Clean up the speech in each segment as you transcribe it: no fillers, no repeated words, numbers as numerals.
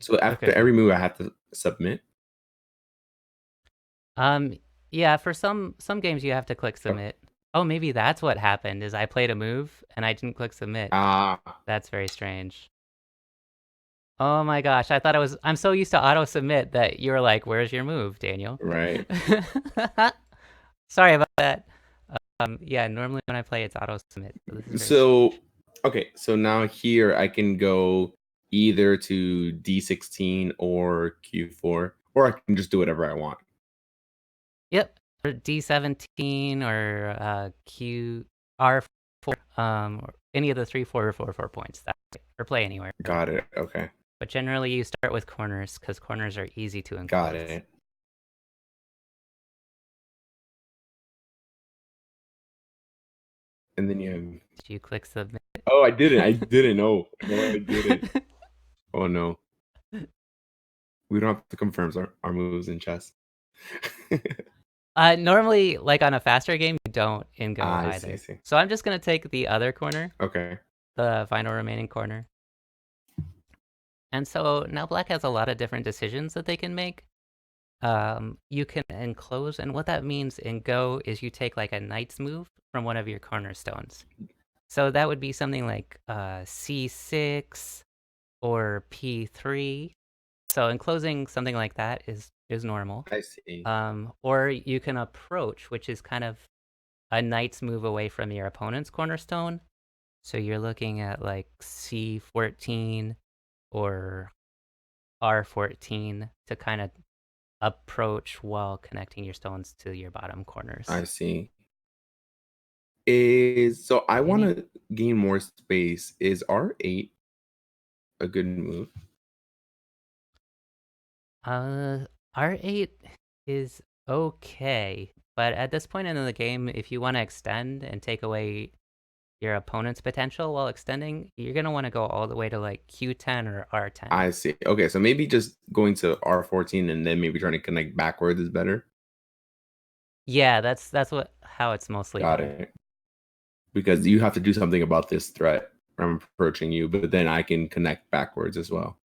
So after Okay, every good. move, I have to submit. Um, yeah, for some games you have to click Oh, submit. Oh, maybe that's what happened, is I played a move and I didn't click submit. ah, That's very strange. Oh my gosh, I'm so used to auto submit that you were like, "Where's your move, Daniel?" right. Sorry about that. Yeah, normally when I play it's auto submit, so this is very So, strange. okay, so now here I can go either to D16 or Q4, or I can just do whatever I want. Yep, or D17 or Q R4, or any of the 3, 4, or 4, 4 points. That's it. Or play anywhere. Got it. Okay. But generally, you start with corners because corners are easy to Got enclose. it. And then you have. Did you click submit? Oh, I didn't. I didn't know. No, I didn't. Oh no. We don't have to confirm our moves in chess. Normally, like on a faster game, you don't in Go I see. I either. see. So I'm just gonna take the other corner, Okay. the final remaining corner. And so now Black has a lot of different decisions that they can make. You can enclose, and what that means in Go is you take like a knight's move from one of your cornerstones. So that would be something like C6 or P3. So enclosing something like that is normal. I see. Or you can approach, which is kind of a knight's move away from your opponent's cornerstone. So you're looking at like C14 or R14 to kind of approach while connecting your stones to your bottom corners. I see. Is so I want Any to gain more space. Is R8 a good move? uh R8 is okay, but at this point in the game, if you want to extend and take away your opponent's potential while extending, you're gonna want to go all the way to like Q10 or R10. I see. Okay, so maybe just going to R14 and then maybe trying to connect backwards is better. Yeah, that's what how it's mostly Got done. it. Because you have to do something about this threat. I'm approaching you, but then I can connect backwards as well.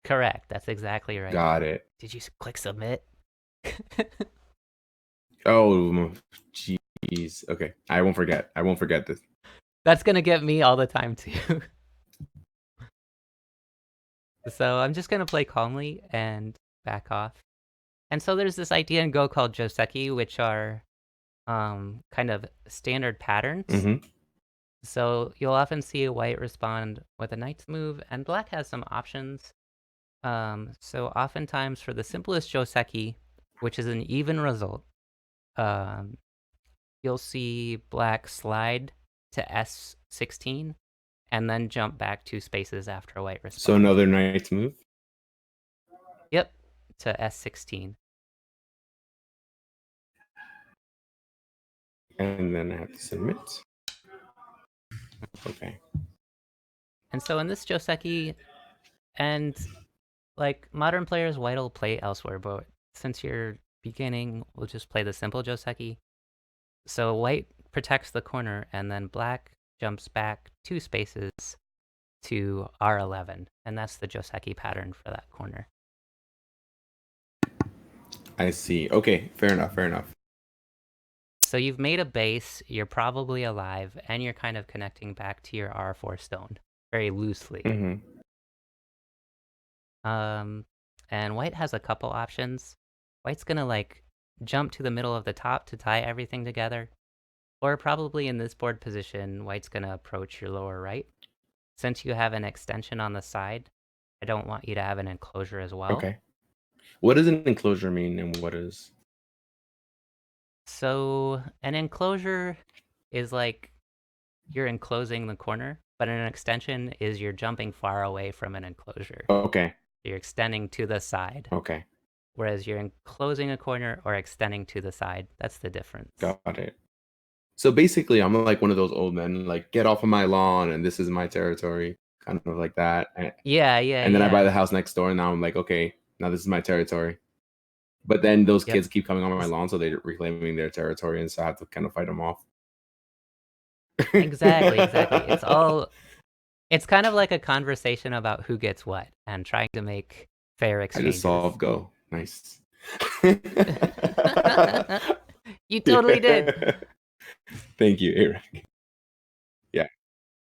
Correct. That's exactly right. Got it. Did you click submit? Oh, jeez. Okay, I won't forget. I won't forget this. That's gonna get me all the time too. So I'm just gonna play calmly and back off. And so there's this idea in Go called Joseki, which are kind of standard patterns. Hmm. So you'll often see a white respond with a knight's move, and black has some options. So oftentimes for the simplest Joseki, which is an even result, um, you'll see black slide to S16 and then jump back 2 spaces after white So responds. another knight's move, Yep, to S16. and then I have to submit. Okay. And so in this Joseki, and like modern players, white will play elsewhere, but since you're beginning, we'll just play the simple Joseki. So white protects the corner, and then black jumps back 2 spaces to R11, and that's the Joseki pattern for that corner. I see. Okay, fair enough. Fair enough. So you've made a base, you're probably alive, and you're kind of connecting back to your R4 stone very loosely. Hmm. Um, and white has a couple options. White's gonna like jump to the middle of the top to tie everything together. Or probably in this board position, white's gonna approach your lower right. Since you have an extension on the side, I don't want you to have an enclosure as well. Okay. What does an enclosure mean, and what is? So an enclosure is like you're enclosing the corner, but an extension is you're jumping far away from an enclosure. Okay. You're extending to the side, Okay. whereas you're enclosing a corner or extending to the side. That's the difference. Got it. So basically, I'm like one of those old men, like get off of my lawn, and this is my territory, kind of like that. Yeah, yeah, And then I buy yeah. the house next door, and now I'm like, okay, now this is my territory. But then those Yep. kids keep coming on my lawn, so they're reclaiming their territory, and so I have to kind of fight them off. Exactly, exactly. It's all It's kind of like a conversation about who gets what and trying to make fair I just exchanges. solved go. Nice. You totally did. Yeah. Thank you, Eric. Yeah.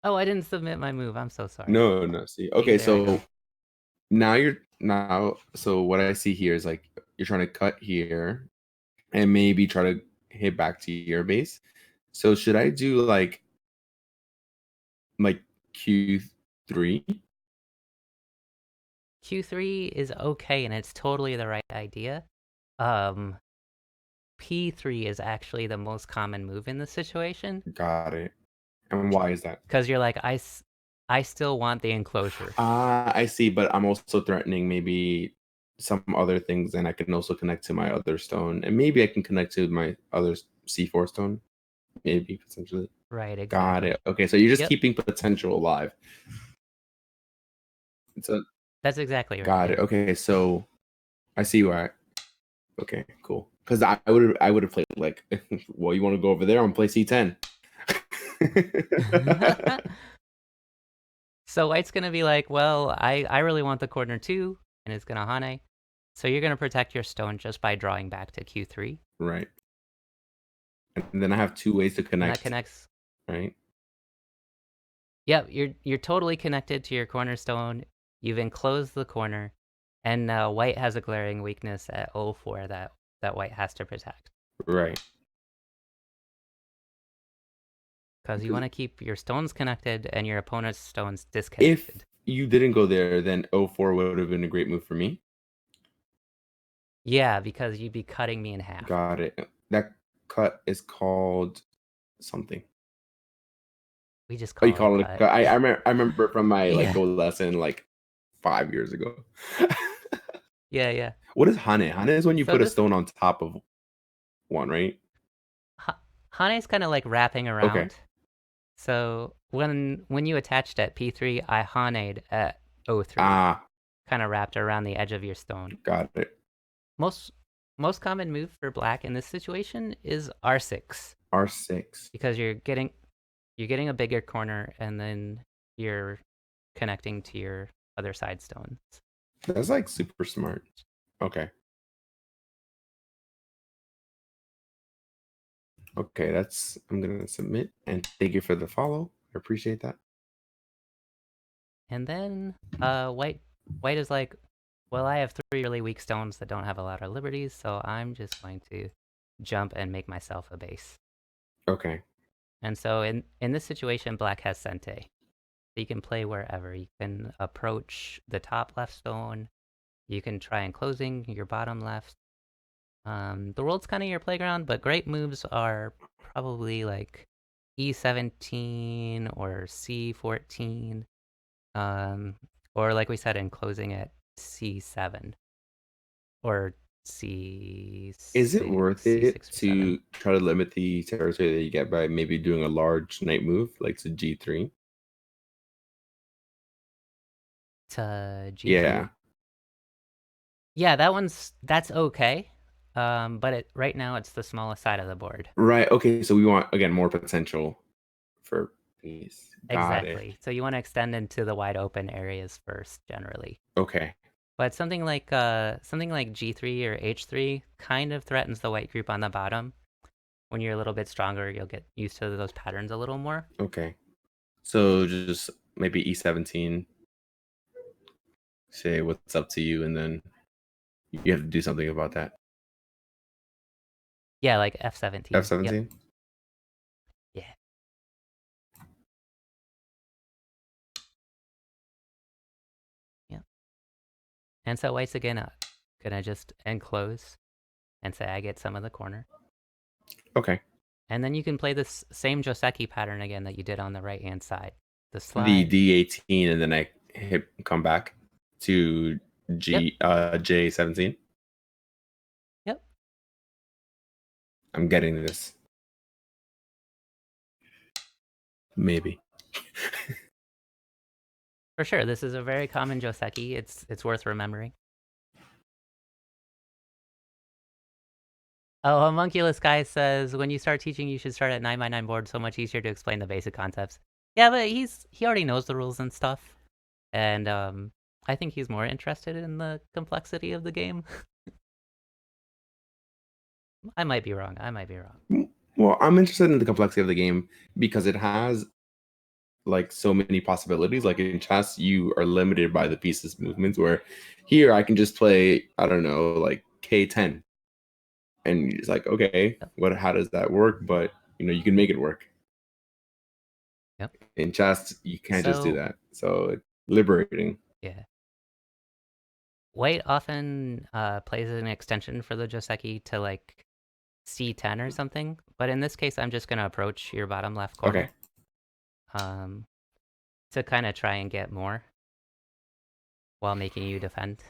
Oh, I didn't submit my move. I'm so sorry. No, no. See. See, Okay, there I so go. so what I see here is like you're trying to cut here and maybe try to hit back to your base. So should I do like Q3? Q3 is okay, and it's totally the right idea. Um, P3 is actually the most common move in this situation. Got it. And why is that? Because you're like, I still want the enclosure. I see, but I'm also threatening maybe some other things, and I can also connect to my other stone, and maybe I can connect to my other C4 stone, maybe potentially. Right, Got it. exactly. Okay, so you're just Yep, keeping potential alive. So that's exactly right. got Yeah. it. Okay, so I see why. Okay, cool. Because I would have played like, well, you want to go over there? I'm play C10. So White's gonna be like, well, I really want the corner too, and it's gonna Hane. So you're gonna protect your stone just by drawing back to Q3. Right. And then I have two ways to And that connect. connects. Right. Yep, you're totally connected to your cornerstone. You've enclosed the corner, and White has a glaring weakness at 04 that White has to protect. Right. Because you want to keep your stones connected and your opponent's stones If disconnected. you didn't go there, then 04 would have been a great move for me. Yeah, because you'd be cutting me in half. Got it. That cut is called something. We just Oh, you call it call it a cut. cut. I remember from my like Yeah, gold lesson like 5 years ago. yeah, yeah. What is Hane? Hane is when you So put a this stone on top of one, right? Hane's kind of like wrapping Okay. around. So when you attached at P3, I Haned at 03, Ah, kind of wrapped around the edge of your stone. got it. Most most common move for black in this situation is R6 R6. because you're getting a bigger corner and then you're connecting to your other side stones. That's like super smart. Okay. Okay, I'm gonna submit and thank you for the follow. I appreciate that. And then white is like, well, I have 3 really weak stones that don't have a lot of liberties, so I'm just going to jump and make myself a base. Okay. And so in this situation, black has Sente. So you can play wherever. You can approach the top left stone. You can try enclosing your bottom left. The world's kind of your playground, but great moves are probably like E17 or C14. Or like we said, enclosing at C7 or C6, Is it worth it C6 or 7 to try to limit the territory that you get by maybe doing a large knight move like to G3? to G3. Yeah. Yeah, that's okay. But right now it's the smallest side of the board. Right. Okay. So we want again more potential for these. Got it. Exactly. So you want to extend into the wide open areas first, generally. Okay. But something like G3 or H3 kind of threatens the white group on the bottom. When you're a little bit stronger, you'll get used to those patterns a little more. Okay. So just maybe E17, say what's up to you, and then you have to do something about that. Yeah, like F17. Yep. F17? Yeah. Yep. And so white's again gonna just enclose and say I get some of the corner. Okay. And then you can play this same Joseki pattern again that you did on the right hand side. The The slide. D18 and then I come back to Yep. J17. Yep. I'm getting this. Maybe. For sure. This is a very common Joseki. It's worth remembering. Oh, Homunculus Guy says, when you start teaching, you should start at 9x9 board. So much easier to explain the basic concepts. Yeah, but he already knows the rules and stuff, and I think he's more interested in the complexity of the game. I might be wrong. I might be wrong. Well, I'm interested in the complexity of the game because it has like so many possibilities. Like in chess, you are limited by the pieces movements. Where here, I can just play, I don't know, like K10, and it's like, okay, Yep. what? How does that work? But you can make it work. Yep. In chess, you can't just do So that. So it's liberating. yeah, white often plays an extension for the Joseki to like C10 or something. But in this case, I'm just gonna approach your bottom left Okay. corner um, to kind of try and get more while making you defend.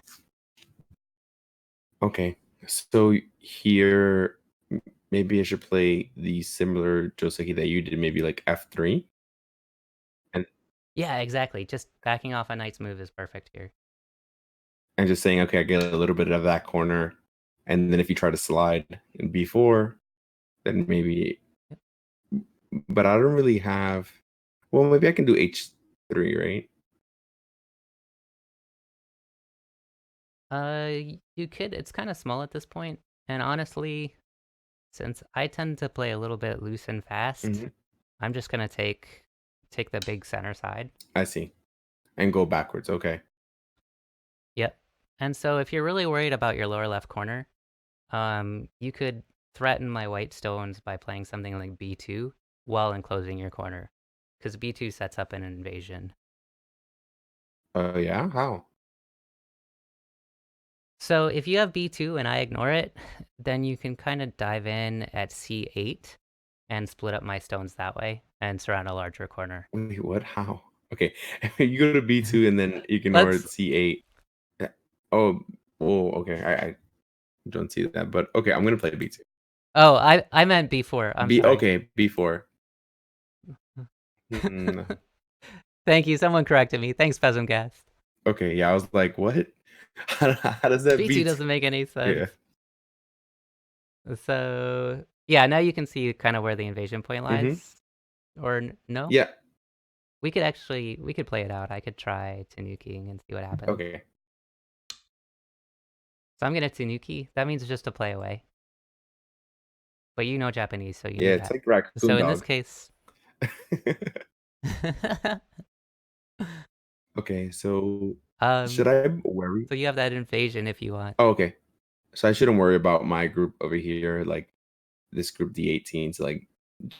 Okay. So here, maybe I should play the similar Joseki that you did, maybe like F3. And Yeah, exactly. Just backing off a knight's move is perfect here. and just saying, okay, I get a little bit of that corner, and then if you try to slide in B4, then maybe. Yep. But I don't really have. Well, maybe I can do H3, right? You could. It's kind of small at this point, and honestly, since I tend to play a little bit loose and fast, Hmm. I'm just gonna take the big center side. I see. And go backwards. Okay. Yep. And so if you're really worried about your lower left corner, you could threaten my white stones by playing something like B2 while enclosing your corner, because B2 sets up an invasion. Yeah. How? So if you have B2 and I ignore it, then you can kind of dive in at C8 and split up my stones that way and surround a larger corner. Wait, what? How? Okay. You go to B2 and then ignore Let's. C8. Yeah. Oh. Oh. Okay. I don't see that, but okay. I'm gonna play B2. Oh, I meant B4. I'm B. sorry. Okay. B4. Hmm. Thank you. Someone corrected me. Thanks, Peasant Gas. Okay. Yeah. I was like, what? How does that B2 B2? doesn't make any Yeah. sense. So, yeah, now you can see kind of where the invasion point Hmm. lies. Or no? Yeah. We could play it out. I could try Tanuking and see what happens. Okay. So I'm gonna Tanuki. That means just to play away. But you know Japanese, so you Yeah. knew It's that. like raccoon So in this dog. case, Okay. So should um, I worry? so you have that invasion if you want. Oh, okay. So I shouldn't worry about my group over here, like this group D18 to like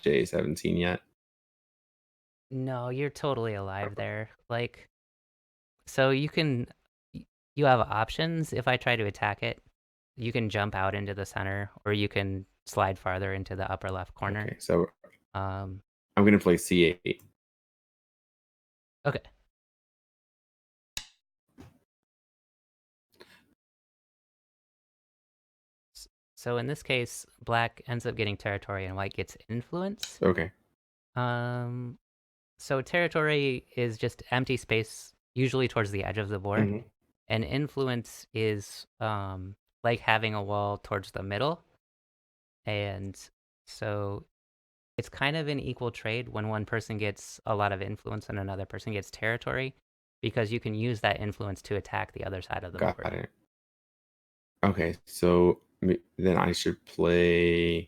J17 yet. No, you're totally alive there. Like, so you have options. If I try to attack it, you can jump out into the center, or you can slide farther into the upper left corner. Okay. So Um, I'm gonna play C8. okay. So in this case, black ends up getting territory and white gets influence. Okay. Um, so territory is just empty space, usually towards the edge of the board, Hmm. and influence is like having a wall towards the middle. And so it's kind of an equal trade when one person gets a lot of influence and another person gets territory, because you can use that influence to attack the other side of the Got board. it. Okay. So then I should play.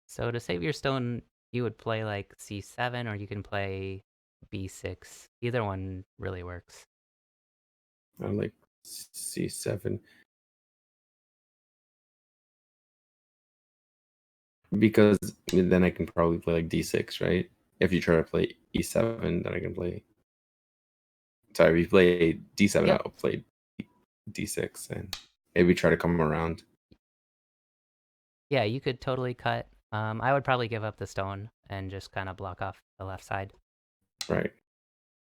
So to save your stone, you would play like c7, or you can play b6. Either one really works. Like C7 because then I can probably play like D6, right? If you try to play E7, then I can play. Sorry, if you play D7, Yep. I'll play D6 and maybe try to come around. Yeah, you could totally cut. I would probably give up the stone and just kind of block off the left side Right.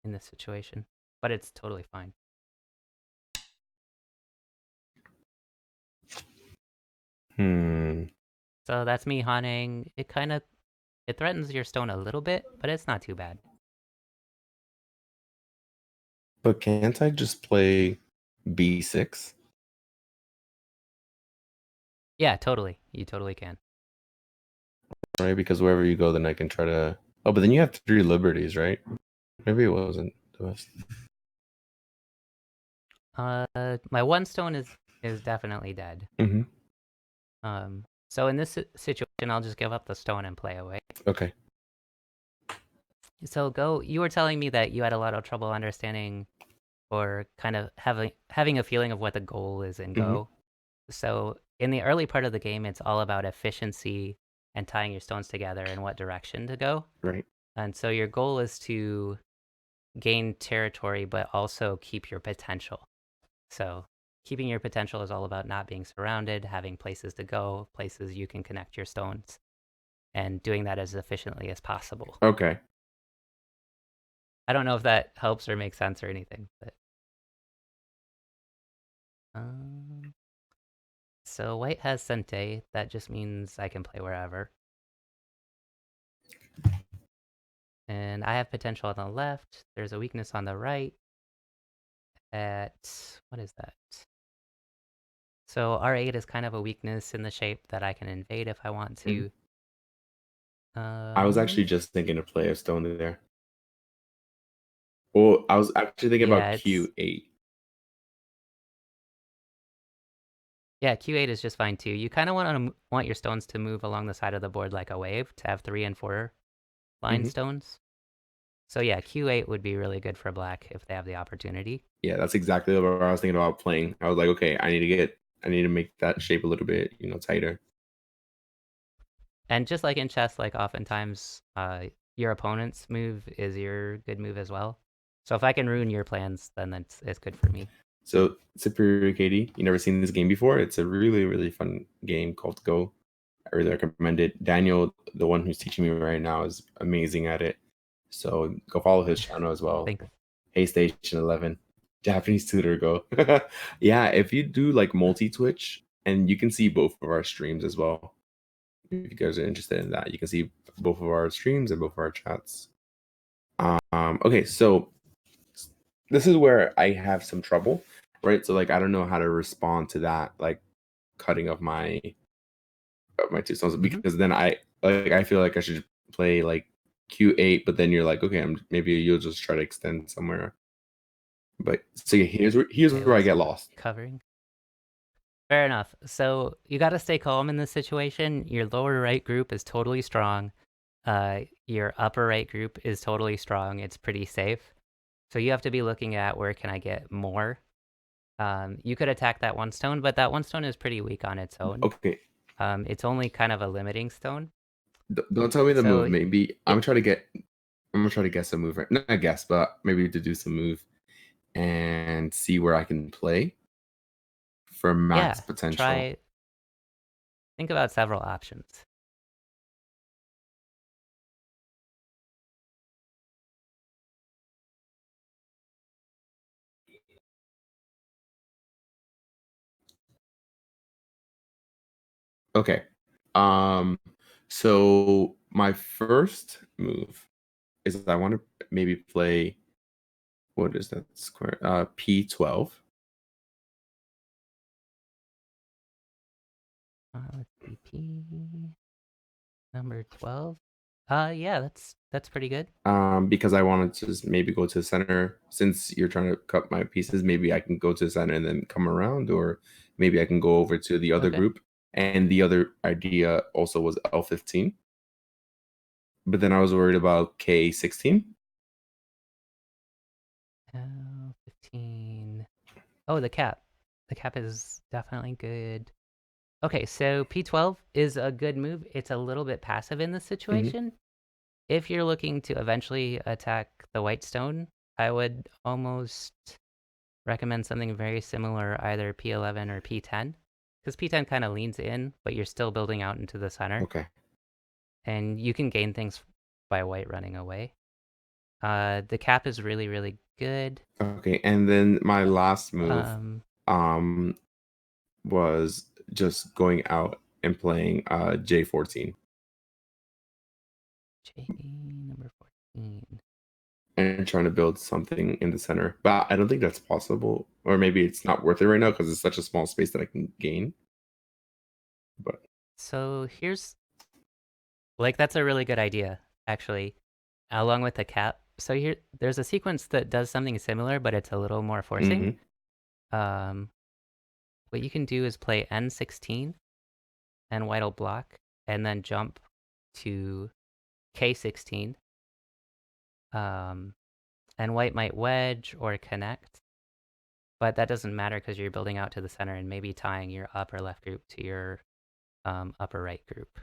in this situation. But it's totally fine. Hmm. So that's me haunting. It threatens your stone a little bit, but it's not too bad. But can't I just play B6? Yeah, totally. You totally can. Right? Because wherever you go, then I can try to. Oh, but then you have three liberties, right? Maybe it wasn't the best. My one stone is definitely dead. Mm-hmm. So in this situation, I'll just give up the stone and play away. Okay. So Go, you were telling me that you had a lot of trouble understanding or kind of having a feeling of what the goal is in Mm-hmm. Go. So in the early part of the game, it's all about efficiency and tying your stones together and what direction to go. Right. And so your goal is to gain territory, but also keep your potential. So keeping your potential is all about not being surrounded, having places to go, places you can connect your stones, and doing that as efficiently as possible. Okay. I don't know if that helps or makes sense or anything, but um, so white has Sente. That just means I can play wherever. And I have potential on the left. There's a weakness on the right at, what is that? So R8 is kind of a weakness in the shape that I can invade if I want Mhm. to. I was actually just thinking to play a stone there. Well, I was actually thinking about Yeah, it's Q8. yeah, Q8 is just fine too. You kind of want your stones to move along the side of the board like a wave to have 3 and 4 line Hmm. stones. So yeah, Q8 would be really good for black if they have the opportunity. Yeah, that's exactly what I was thinking about playing. I was like, okay, I need to make that shape a little bit, tighter. And just like in chess, like oftentimes your opponent's move is your good move as well. So if I can ruin your plans, then it's good for me. So, Superior Katie, you never seen this game before? It's a really, really fun game called Go. I really recommend it. Daniel, the one who's teaching me right now, is amazing at it. So go follow his channel as well. Thanks. Hey Station 11, Japanese tutor Go. Yeah, if you do like multi Twitch, and you can see both of our streams as well. If you guys are interested in that, you can see both of our streams and both of our chats. Okay, so this is where I have some trouble, right? So like I don't know how to respond to that, like cutting of my two stones, Hmm. because then I feel like I should play like Q8, but then you're like, okay, maybe you'll just try to extend somewhere. But so yeah, here's Okay, where I what's get lost. covering? Fair enough. So you got to stay calm in this situation. Your lower right group is totally strong. Your upper right group is totally strong. It's pretty safe. So you have to be looking at where can I get more. You could attack that one stone, but that one stone is pretty weak on its own. Okay, It's only kind of a limiting stone. don't tell me the move. So Maybe it, I'm gonna try to guess a move, right? Not guess, but maybe to do some move and see where I can play for max yeah, potential. try think about several options. Okay. Um, so my first move is I want to maybe play, what is that square? P12. Let's see, P number 12. Yeah, that's pretty good. Because I wanted to just maybe go to the center. Since you're trying to cut my pieces, maybe I can go to the center and then come around, or maybe I can go over to the other Okay. group. And the other idea also was L15, but then I was worried about K16. 15. Oh, the cap. The cap is definitely good. Okay, so P12 is a good move. It's a little bit passive in this Hmm. situation. If you're looking to eventually attack the white stone, I would almost recommend something very similar, either P11 or P10, because P10 kind of leans in, but you're still building out into the center, Okay. and you can gain things by white running away. The cap is really, really good. Okay. And then my last move Um, um was just going out and playing J14 J number 14. and trying to build something in the center. But I don't think that's possible. Or maybe it's not worth it right now because it's such a small space that I can gain. But So here's like that's a really good idea, actually. along with the cap. So here, there's a sequence that does something similar, but it's a little more forcing. Mm-hmm. Um, what you can do is play N16 and white'll block, and then jump to K16. And white might wedge or connect, but that doesn't matter because you're building out to the center and maybe tying your upper left group to your upper right group.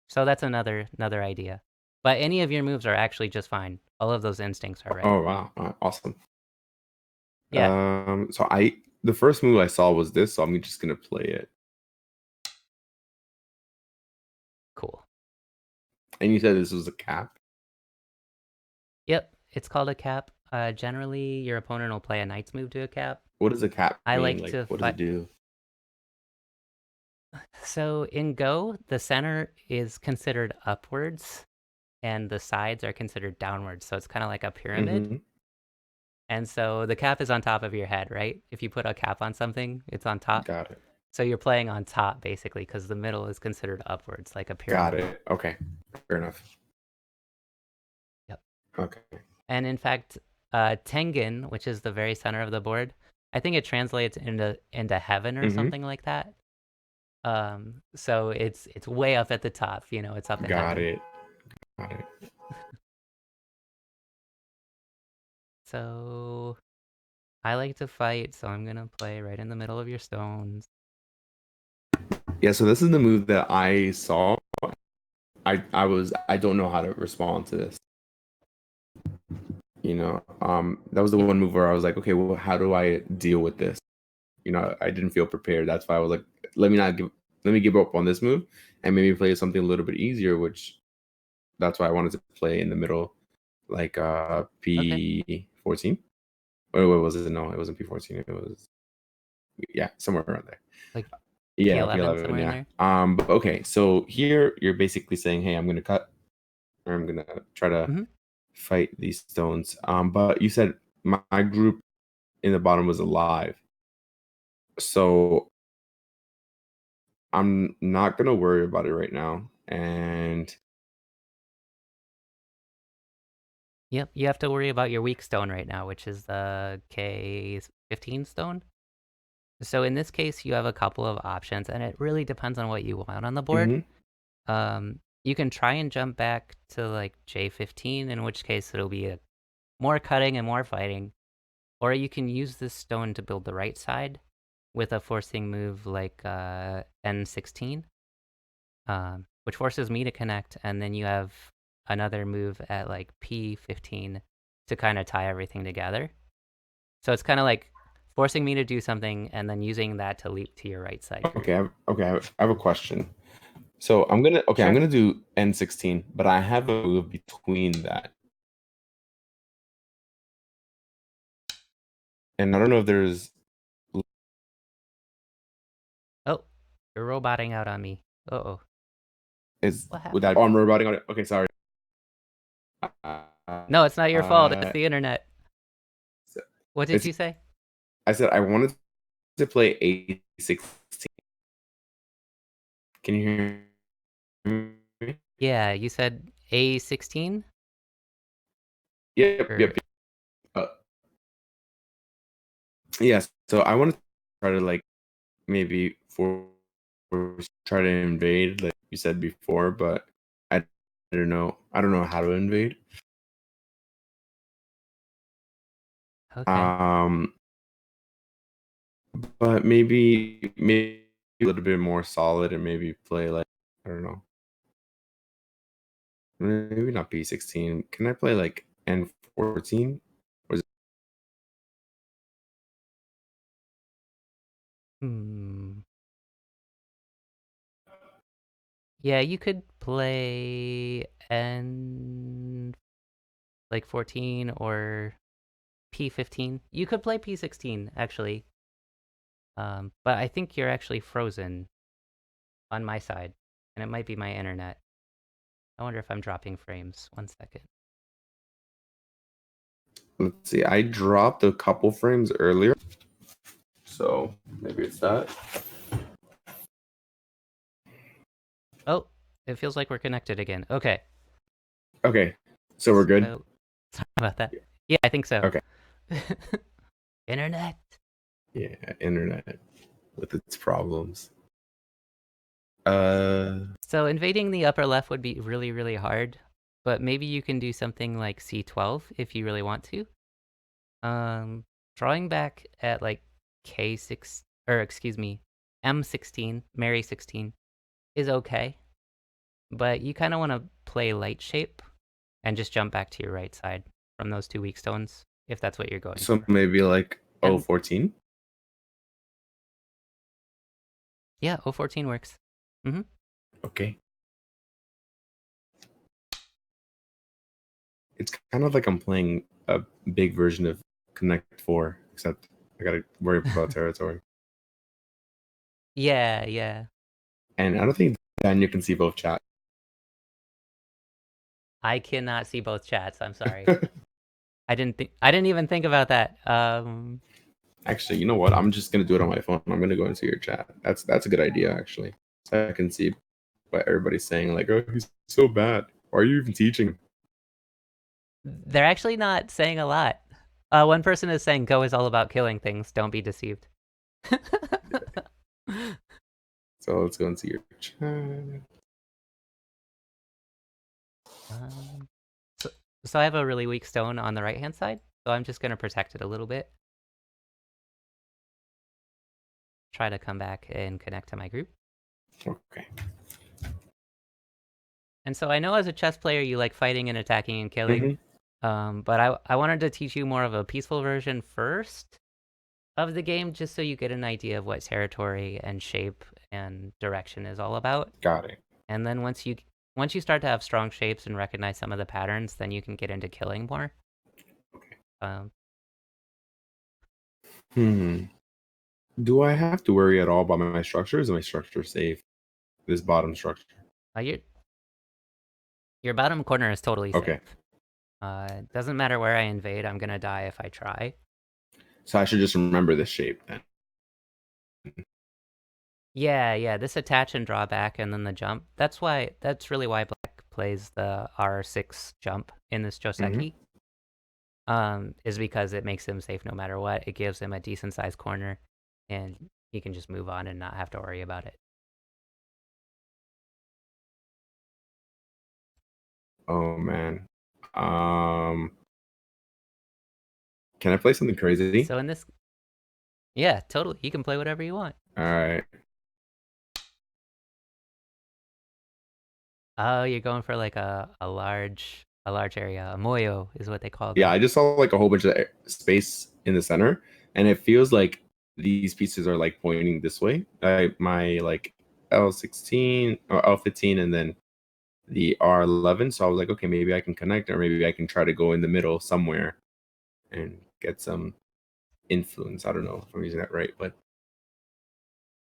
So that's another idea. But any of your moves are actually just fine. All of those instincts are right. Oh wow, awesome. Yeah, So the first move I saw was this, so I'm just gonna play it. cool. And you said this was a cap. Yep, it's called a cap. Generally, your opponent will play a knight's move to a cap. What does a cap I mean? like Like, to what does it fight. do? So in Go, the center is considered upwards, and the sides are considered downwards. So it's kind of like a pyramid. Mm-hmm. And so the cap is on top of your head, right? If you put a cap on something, it's on top. Got it. So you're playing on top basically because the middle is considered upwards, like a Got pyramid. it. Okay. Fair enough. Yep. Okay. And in fact, Tengen, which is the very center of the board, I think it translates into heaven or Mm-hmm. something like that. So it's way up at the top, it's up in Got heaven. it. Got it. So I like to fight, so I'm gonna play right in the middle of your stones. Yeah, so this is the move that I saw. I don't know how to respond to this. That was the Yep. one move where I was like, okay, well, how do I deal with this? I didn't feel prepared. That's why I was like, let me give up on this move and maybe play something a little bit easier, which that's why I wanted to play in the middle, like Okay. P14. Or what was it? No, it wasn't P14. It was, yeah, somewhere around there. Like Yeah, P11 P11, somewhere in yeah. there. But okay, so here you're basically saying, hey, I'm gonna cut, or I'm gonna try to Mm-hmm. fight these stones. But you said my group in the bottom was alive, so I'm not gonna worry about it right now. And Yep. You have to worry about your weak stone right now, which is the K15 stone. So in this case, you have a couple of options, and it really depends on what you want on the board. hmm You can try and jump back to like J15, in which case it'll be more cutting and more fighting. Or you can use this stone to build the right side with a forcing move like N16, which forces me to connect, and then you have another move at like P15 to kind of tie everything together. So it's kind of like forcing me to do something and then using that to leap to your right side group. I have a question. So I'm Sure. gonna do N16, but I have a move between that, and I don't know if there's Oh, you're roboting out on me. Uh-oh. is What with that happened? armor routing on it. Okay, sorry. No, it's not your fault. It's Uh, the internet. What did it's you say? I said I wanted to play A16. Can you hear me? Yeah, you said A16? Yep, yep. Or Uh, yes. So I wanted to try to like maybe try to invade, like you said before, but I don't know. I don't know how to invade. okay. Um, but maybe a little bit more solid and maybe play like I don't know. Maybe not P16. Can I play like N14? Or is Hmm. Yeah, you could play N like 14 or P15. You could play P16 actually. But I think you're actually frozen on my side, and it might be my internet. I wonder if I'm dropping frames. 1 second. let's see. I dropped a couple frames earlier, so maybe it's that. Oh, it feels like we're connected again. Okay. Okay. So we're good? So sorry about that. Yeah, I think so. Okay. Internet. Yeah, internet with its problems. Uh, So invading the upper left would be really, really hard, but maybe you can do something like C12 if you really want to. Drawing back at like K6, or excuse me, M16, Mary 16 is okay, but you kind of want to play light shape and just jump back to your right side from those two weak stones if that's what you're going so for. maybe like And 014. yeah, 014 works. Mm-hmm. Okay. It's kind of like I'm playing a big version of Connect 4, except I gotta worry about territory. Yeah, yeah. And I don't think Daniel can see both chat. I cannot see both chats. I'm sorry. I didn't even think about that. Actually, you know what? I'm just gonna do it on my phone. I'm gonna go into your chat. That's a good idea, actually. So I can see what everybody's saying. Like, oh, he's so bad. Why are you even teaching? They're actually not saying a lot. One person is saying Go is all about killing things. Don't be deceived. So let's go into your chat. Um, so, so I have a really weak stone on the right-hand side, so I'm just going to protect it a little bit. Try to come back and connect to my group. Okay. And so I know as a chess player you like fighting and attacking and killing, but I wanted to teach you more of a peaceful version first of the game, just so you get an idea of what territory and shape and direction is all about. Got it. And then once you start to have strong shapes and recognize some of the patterns, then you can get into killing more. Okay. Um, Do I have to worry at all about my structure? Is my structure safe? This bottom structure. your bottom corner is totally Okay. safe. Doesn't matter where I invade, I'm gonna die if I try. So I should just remember this shape then. Yeah, this attach and draw back and then the jump. That's really why black plays the R6 jump in this Joseki. Is because it makes him safe no matter what. It gives him a decent sized corner and he can just move on and not have to worry about it. Oh man. Can I play something crazy? So in this, yeah, totally. You can play whatever you want. All right. Oh, you're going for like a large area. A moyo is what they call Yeah, them. I just saw like a whole bunch of space in the center, and it feels like these pieces are like pointing this way. My like L16 or L15, and then the R11. So I was like, okay, maybe I can connect, or maybe I can try to go in the middle somewhere and get some influence. I don't know if I'm using that right, but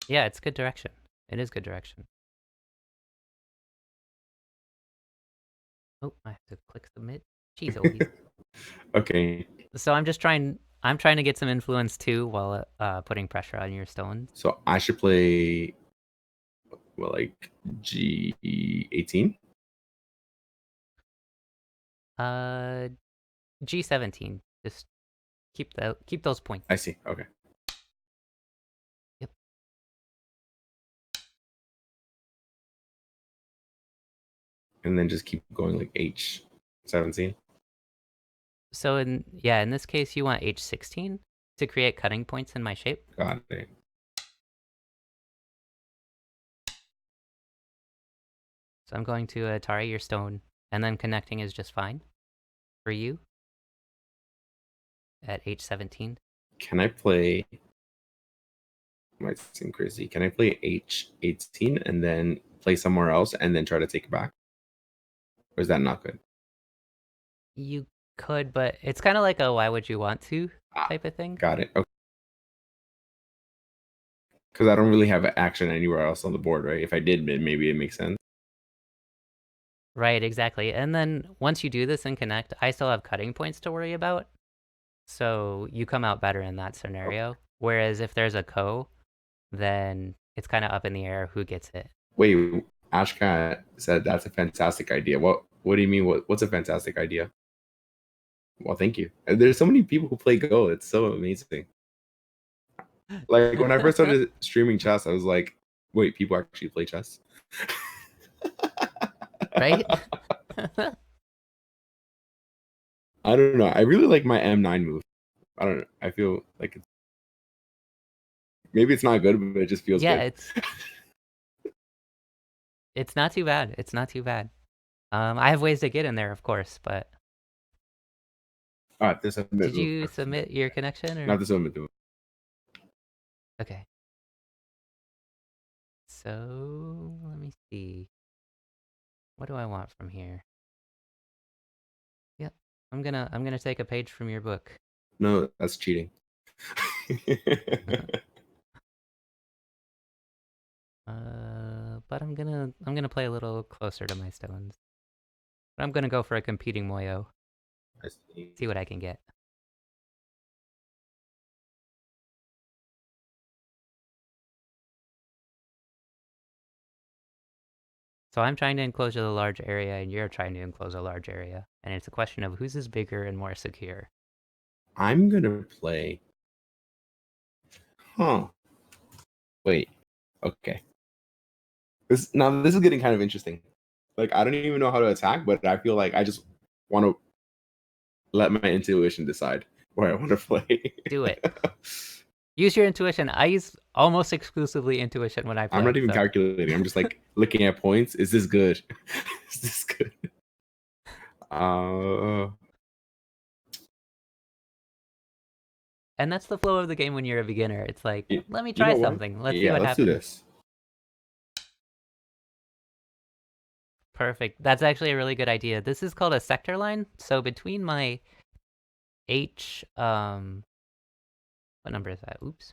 Yeah, it's good direction. It is good direction. Oh, I have to click submit. Jeez, Louise. okay. So I'm trying to get some influence too while putting pressure on your stones. So I should play well, like G18. Uh, G17. Just keep those points. I see. Okay. Yep. And then just keep going like H17. So in this case you want H16 to create cutting points in my shape. Got it. So I'm going to Atari your stone, and then connecting is just fine for you at H17. Can I play? Might seem crazy. Can I play H18 and then play somewhere else and then try to take it back? Or is that not good? You could, but it's kind of like a why would you want to type of thing. Got it. Okay. Because I don't really have action anywhere else on the board, right? If I did, maybe it makes sense. Right, exactly. And then once you do this and connect, I still have cutting points to worry about. So you come out better in that scenario. Whereas if there's a ko, then it's kind of up in the air who gets it. Wait, Ashcat said that's a fantastic idea. What do you mean? What's a fantastic idea? Well, thank you. And there's so many people who play Go. It's so amazing. Like when I first started streaming chess, I was like, wait, people actually play chess? Right? I don't know. I really like my M9 move. I don't know. I feel like maybe it's not good, but it just feels Yeah, good. it's not too bad. It's not too bad. I have ways to get in there, of course, but All right, this did you submit your connection or? Not this one, but Okay. So let me see. What do I want from here? Yep. I'm gonna take a page from your book. no, that's cheating. But I'm gonna play a little closer to my stones. But I'm gonna go for a competing Moyo. I see. See what I can get. So I'm trying to enclose a large area, and you're trying to enclose a large area, and it's a question of whose is bigger and more secure. I'm gonna play. Huh. Wait. Okay. This is getting kind of interesting. Like I don't even know how to attack, but I feel like I just want to let my intuition decide where I want to play. Do it. Use your intuition. I use almost exclusively intuition when I play. I'm not even calculating. I'm just like looking at points. Is this good? Is this good? And that's the flow of the game when you're a beginner. It's like, let me you try know what? something. Let's see Yeah, what let's happens. do this. Perfect. That's actually a really good idea. This is called a sector line. So between my what number is that? Oops.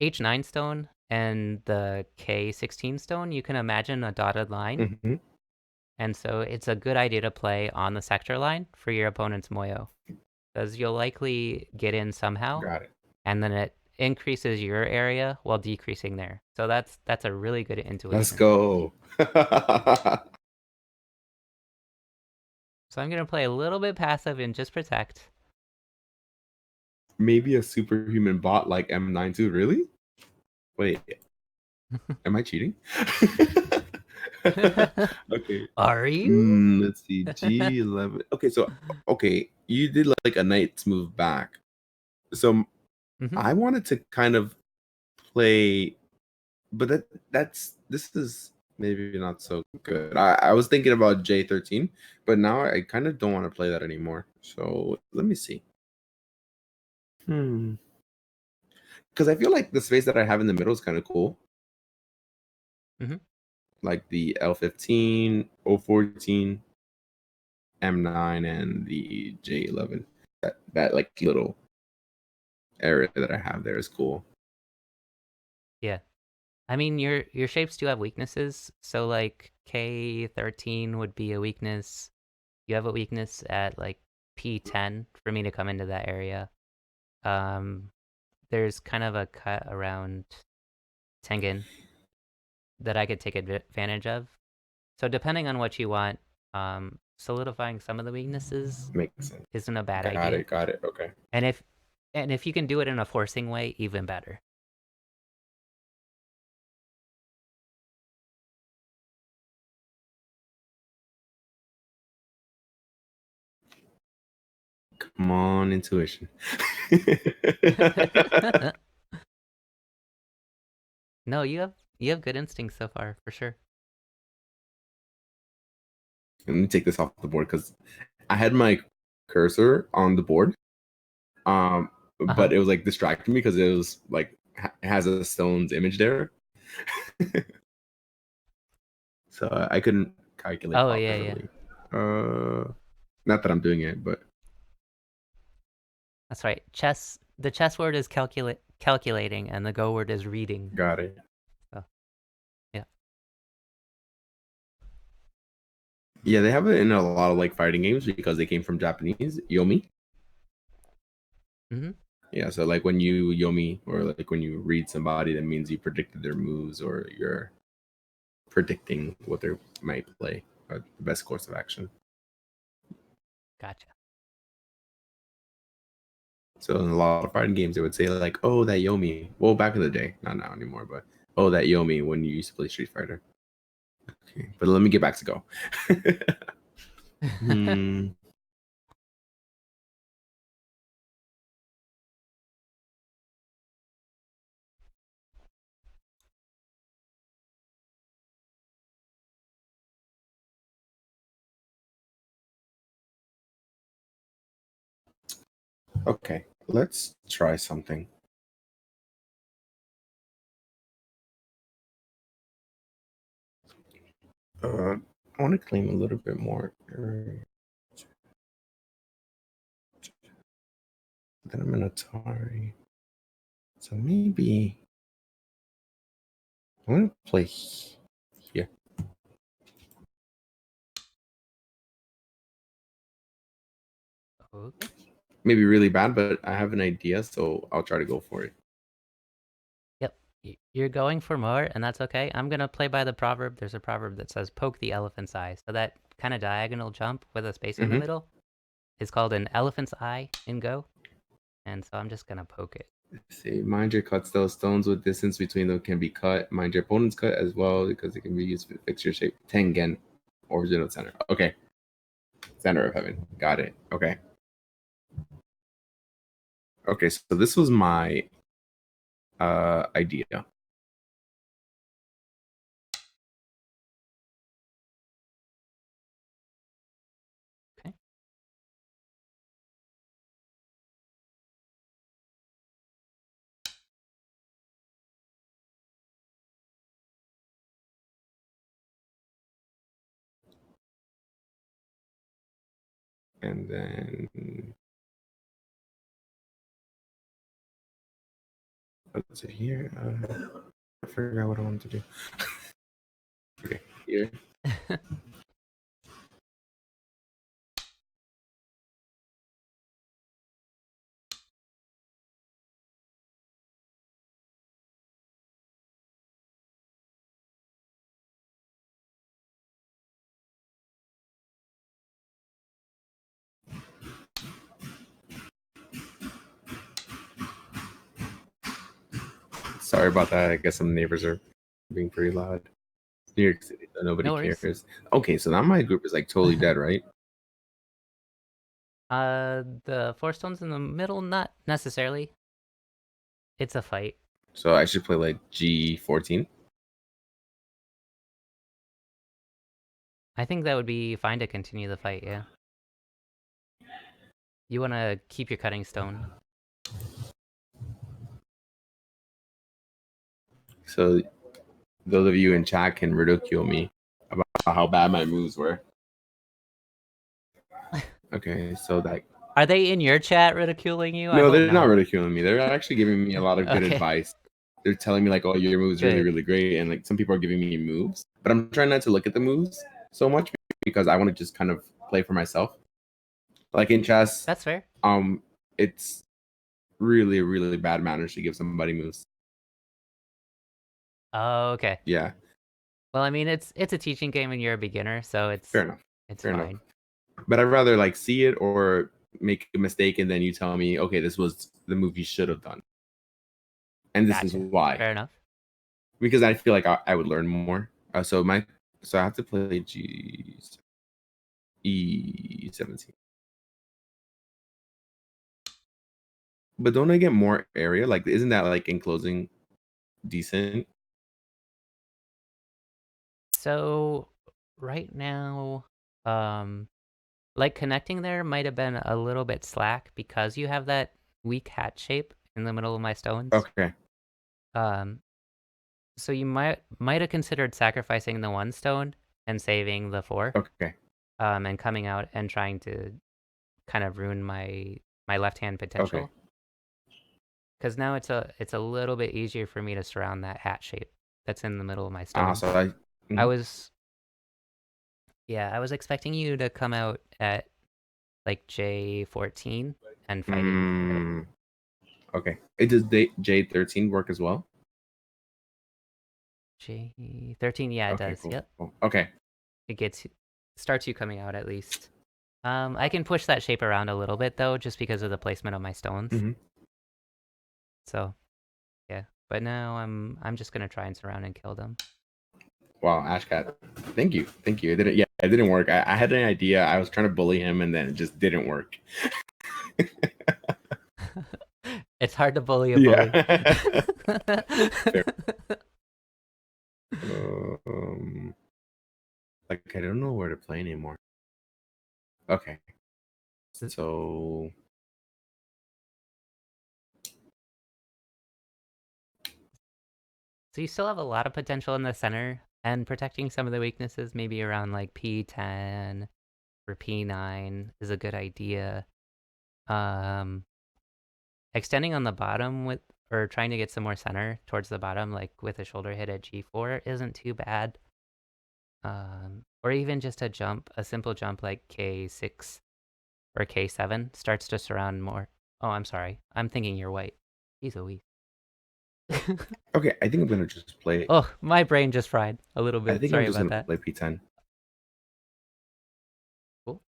H9 stone and the K16 stone, you can imagine a dotted line. Mm-hmm. And so it's a good idea to play on the sector line for your opponent's Moyo. Because you'll likely get in somehow. Got it. And then it increases your area while decreasing there. So that's a really good intuition. Let's go. So I'm going to play a little bit passive and just protect. Maybe a superhuman bot like M9 too. Really? Wait. Am I cheating? Okay. Are you? Let's see. G11. Okay, so you did like a knight's move back. So I wanted to kind of play, but this is maybe not so good. I was thinking about J13, but now I kind of don't want to play that anymore. So let me see. Because I feel like the space that I have in the middle is kind of cool. Like the L15, O14, M9, and the J11. That like little area that I have there is cool. Yeah. I mean, your shapes do have weaknesses. So like K13 would be a weakness. You have a weakness at like P10 for me to come into that area. There's kind of a cut around Tengen that I could take advantage of. So depending on what you want, solidifying some of the weaknesses Makes sense. isn't a bad idea. Got it. Okay. And if you can do it in a forcing way, even better. Come on, intuition. No, you have good instincts so far, for sure. Let me take this off the board because I had my cursor on the board, but it was like distracting me because it was like it has a stone's image there, so I couldn't calculate properly. Not that I'm doing it, but that's right. The chess word is calculating, and the Go word is reading. Got it. So, yeah. Yeah, they have it in a lot of like fighting games because they came from Japanese Yomi. Yeah, so like when you Yomi or like when you read somebody, that means you predicted their moves or you're predicting what they might play, or the best course of action. Gotcha. So in a lot of fighting games, they would say like, "Oh, that Yomi." Well, back in the day, not now anymore, but "Oh, that Yomi" when you used to play Street Fighter. Okay, but let me get back to Go. Hmm. Okay, let's try something. I want to claim a little bit more. Then I'm an Atari. So maybe I'm gonna play here. Okay. Maybe really bad, but I have an idea, so I'll try to go for it. Yep. You're going for more, and that's okay. I'm gonna play by the proverb. There's a proverb that says "poke the elephant's eye." So that kind of diagonal jump with a space in the Mm-hmm. middle is called an elephant's eye in Go. And so I'm just gonna poke it. See, mind your cuts though. Stones with distance between them can be cut. Mind your opponent's cut as well because it can be used to fix your shape. Tengen, original center. Okay, center of heaven. Got it. Okay. Okay, so this was my idea. Okay. And then what's it here? I forgot what I wanted to do. Okay, here. Sorry about that. I guess some neighbors are being pretty loud. New York City, so nobody No worries. cares. Okay, so now my group is like totally dead, right? The four stones in the middle, not necessarily. It's a fight. So I should play like G14. I think that would be fine to continue the fight, yeah. You want to keep your cutting stone. So those of you in chat can ridicule me about how bad my moves were. Okay, so that Are they in your chat ridiculing you? I no, hope they're not not. ridiculing me. They're actually giving me a lot of good Okay, advice. They're telling me like, "Oh, your moves really, good. really great," and like some people are giving me moves, but I'm trying not to look at the moves so much because I want to just kind of play for myself. Like in chess, That's fair. it's really, really bad manners to give somebody moves. Oh, okay. Yeah, Well, I mean, it's a teaching game and you're a beginner, so fair enough. it's Fair enough. fine. But I'd rather like see it or make a mistake and then you tell me, okay, this was the move you should have done, and this is Gotcha. why. Fair enough. Because I feel like I would learn more. So I have to play E17. But don't I get more area? Like, isn't that like enclosing decent? So right now, um, like connecting there might have been a little bit slack because you have that weak hat shape in the middle of my stones. Okay. Um, so you might have considered sacrificing the one stone and saving the four, Okay. and coming out and trying to kind of ruin my left hand Okay. potential. Because now it's a little bit easier for me to surround that hat shape that's in the middle of my So stones. I. I Mhm. was I was expecting you to come out at like J14 and fighting for it. Mm, okay. It does J13 work as well? J13, yeah, it Okay. does. Cool. Yep, Cool. Okay. it starts you coming out at least. I can push that shape around a little bit though, just because of the placement of my stones. Hmm. So yeah, but now I'm just gonna try and surround and kill them. Wow, Ashcat. Thank you. Thank you. It didn't, yeah, it didn't work. I had an idea. I was trying to bully him and then it just didn't work. It's hard to bully a bully. Yeah. Fair. Um, like I don't know where to play anymore. Okay. So So you still have a lot of potential in the center, and protecting some of the weaknesses, maybe around like P10 or P9, is a good idea. Um, Extending on the bottom with, or trying to get some more center towards the bottom, like with a shoulder hit at G4, isn't too bad. Or even just a simple jump like K6 or K7 starts to surround more. Oh, I'm sorry. I'm thinking you're white. He's a weak. okay, I think I'm gonna just play. Oh, my brain just fried a little I bit. think I'm Sorry just about gonna that. play P10 Cool.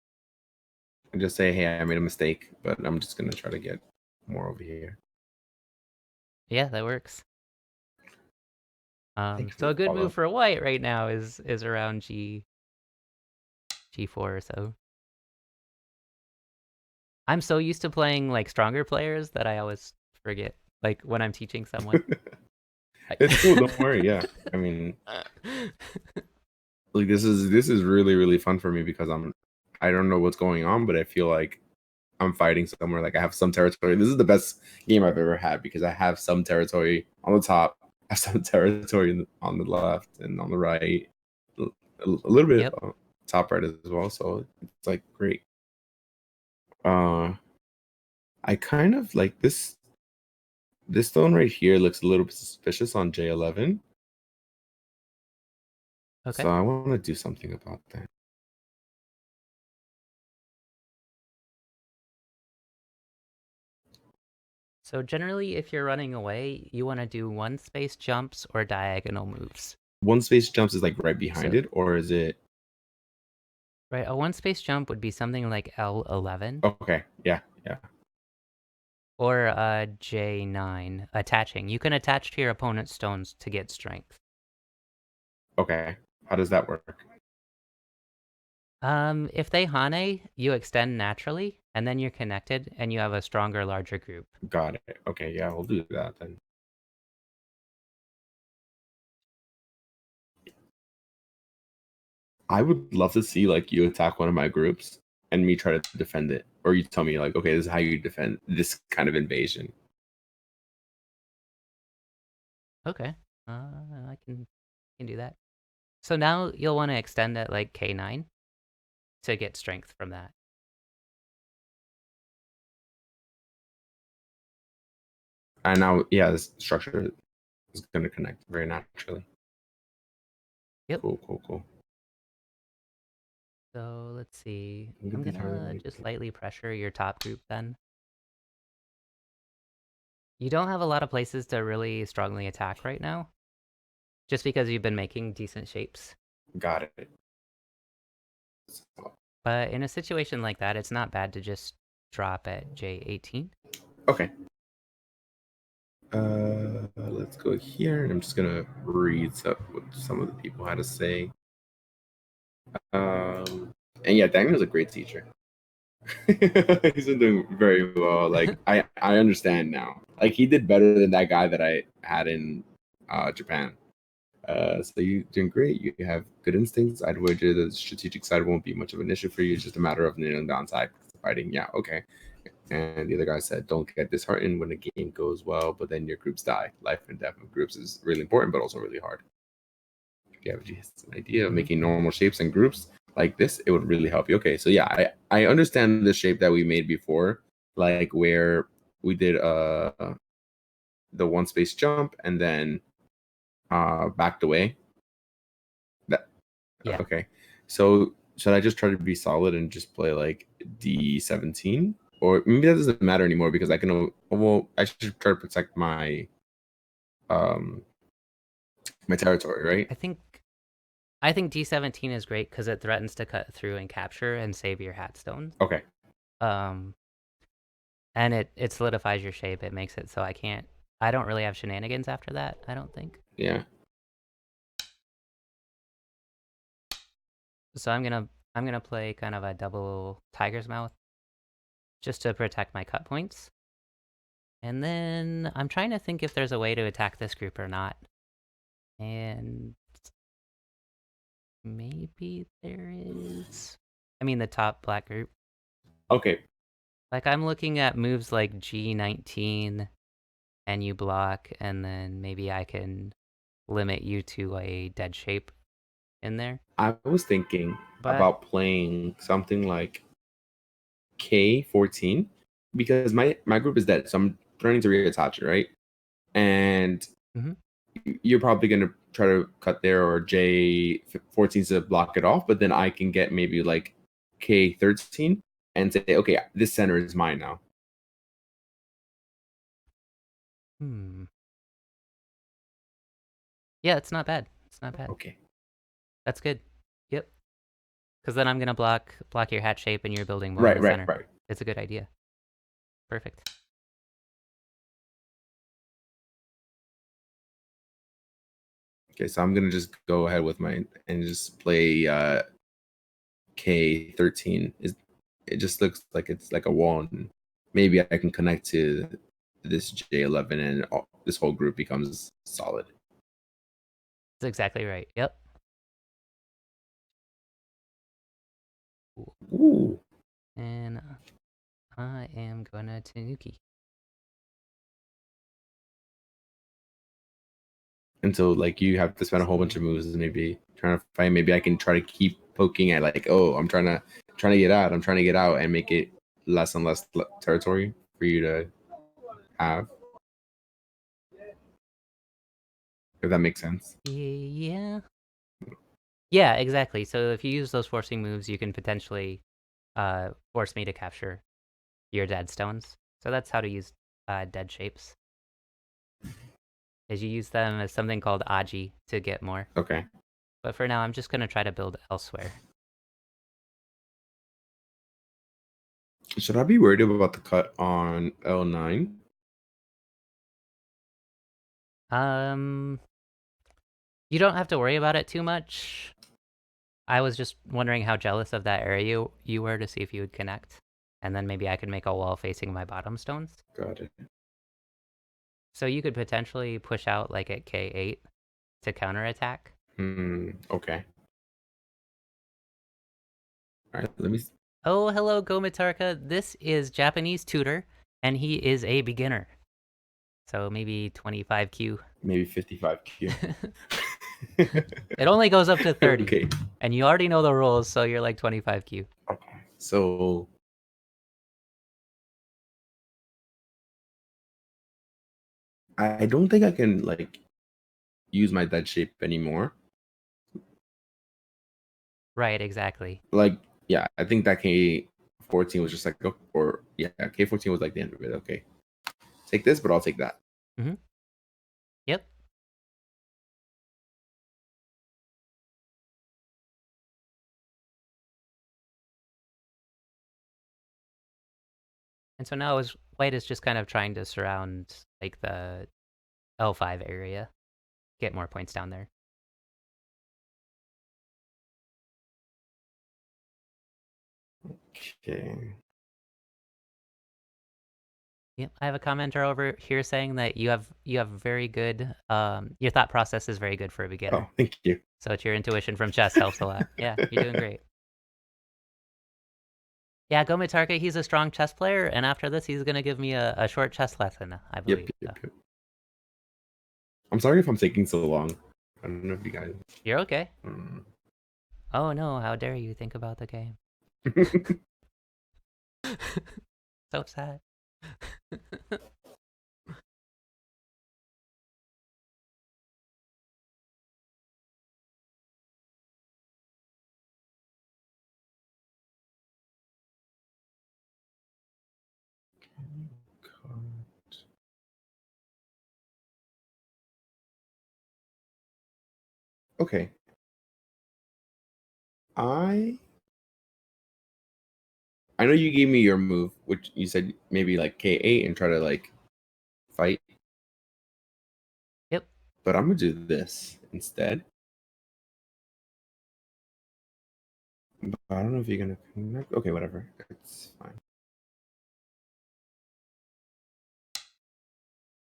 and just say, hey, I made a mistake, but I'm just gonna try to get more over here. Yeah, that works. Thank you for So the a good move follow. for white right now is around G4 or so. I'm so used to playing like stronger players that I always forget, like when I'm teaching someone. It's cool. Don't worry. Yeah, I mean, like this is really really fun for me because I don't know what's going on, but I feel like I'm fighting somewhere. Like I have some territory. This is the best game I've ever had because I have some territory on the top, I have some territory on the left and on the right, a little bit Yep. top right as well. So it's like great. Uh, I kind of like this. This stone right here looks a little bit suspicious on J11, Okay. so I want to do something about that. So generally, if you're running away, you want to do one space jumps or diagonal moves. One space jumps is like right behind So, it, or is it? right, a one space jump would be something like L11 Okay, yeah, yeah. or J9 attaching. You can attach to your opponent's stones to get strength. Okay, how does that work? If they Hane, you extend naturally, and then you're connected, and you have a stronger, larger group. Got it. Okay, yeah, we'll do that then. I would love to see like you attack one of my groups and me try to defend it, or you tell me like, okay, this is how you defend this kind of invasion. Okay, I can do that. So now you'll want to extend at like K9 to get strength from that. And now, yeah, this structure is going to connect very naturally. Yep. Cool, cool, cool. So let's see. Look I'm at these gonna hard. just lightly pressure your top group then. You don't have a lot of places to really strongly attack right now, just because you've been making decent shapes. Got it. But in a situation like that, it's not bad to just drop at J18. Okay. Let's go here, and I'm just gonna read what some of the people had to say. And yeah, Daniel's a great teacher. He's been doing very well. Like I understand now. Like he did better than that guy that I had in Japan. So you're doing great. You have good instincts. I'd wager the strategic side won't be much of an issue for you. It's just a matter of kneeling down side fighting. Yeah, okay. And the other guy said, don't get disheartened when the game goes well, but then your groups die. Life and death of groups is really important, but also really hard. If you have just an idea of making normal shapes and groups like this, it would really help you. Okay, so yeah, I understand the shape that we made before, like where we did the one space jump and then backed away. That Yeah. okay. So should I just try to be solid and just play like D17? Or maybe that doesn't matter anymore because I can well I should try to protect my um my territory, right? I think I think D17 is great because it threatens to cut through and capture and save your hat stones. Okay. Um, and it solidifies your shape. It makes it so I don't really have shenanigans after that, I don't think. Yeah. So I'm gonna play kind of a double tiger's mouth just to protect my cut points. And then I'm trying to think if there's a way to attack this group or not. And maybe there is. I mean the top black group. Okay. Like I'm looking at moves like G19 and you block, and then maybe I can limit you to a dead shape in there. I was thinking But about playing something like K14 because my group is dead, so I'm threatening to reattach it, right? And Mhm. you're probably gonna try to cut there or J14 to block it off, but then I can get maybe like K13 and say, okay, this center is mine now. Hmm. Yeah, it's not bad. It's not bad. Okay. That's good. Yep. Because then I'm gonna block your hat shape, and you're building more in Right, the right, center. right. It's a good idea. Perfect. Okay, so I'm gonna just go ahead with mine and just play K13. It just looks like it's like a wall, and maybe I can connect to this J11, and this whole group becomes solid. That's exactly right. Yep. Cool. Ooh. And I am gonna Tanuki. And so like you have to spend a whole bunch of moves maybe trying to find, maybe I can try to keep poking at like, oh, I'm trying to get out, and make it less and less territory for you to have, if that makes sense. Yeah. Yeah, exactly. So if you use those forcing moves, you can potentially force me to capture your dead stones. So that's how to use dead shapes. Is you use them as something called Aji to get more. Okay. But for now, I'm just gonna try to build elsewhere. Should I be worried about the cut on L9? Um, you don't have to worry about it too much. I was just wondering how jealous of that area you were to see if you would connect. And then maybe I could make a wall facing my bottom stones. Got it. So you could potentially push out like at K8 to counterattack. Okay. All right, let me Oh, hello, Gomitarka. This is Japanese tutor, and he is a beginner. So maybe 25Q. maybe 55Q. It only goes up to 30. Okay. And you already know the rules, so you're like 25Q. Okay. So I don't think I can like use my dead shape anymore. Right, exactly. Like, yeah, I think that K14 was just like, or yeah, K14 was like the end of it. Okay, take this, but I'll take that. Mm-hmm. Yep. And so now white is just kind of trying to surround like the L5 area, get more points down there. Okay. Yep. I have a commenter over here saying that you have very good your thought process is very good for a beginner. Oh, thank you. So it's your intuition from chess helps a lot. Yeah, you're doing great. Yeah, Gomitarka, he's a strong chess player, and after this he's gonna give me a short chess lesson, I Yep, believe. yep, yep. I'm sorry if I'm taking so long. I don't know if you guys. You're okay. Mm. Oh no, how dare you think about the game. So sad. Okay. I I know you gave me your move, which you said maybe like K8 and try to like fight, Yep. but I'm gonna do this instead. But I don't know if you're gonna connect. Okay, whatever. It's fine.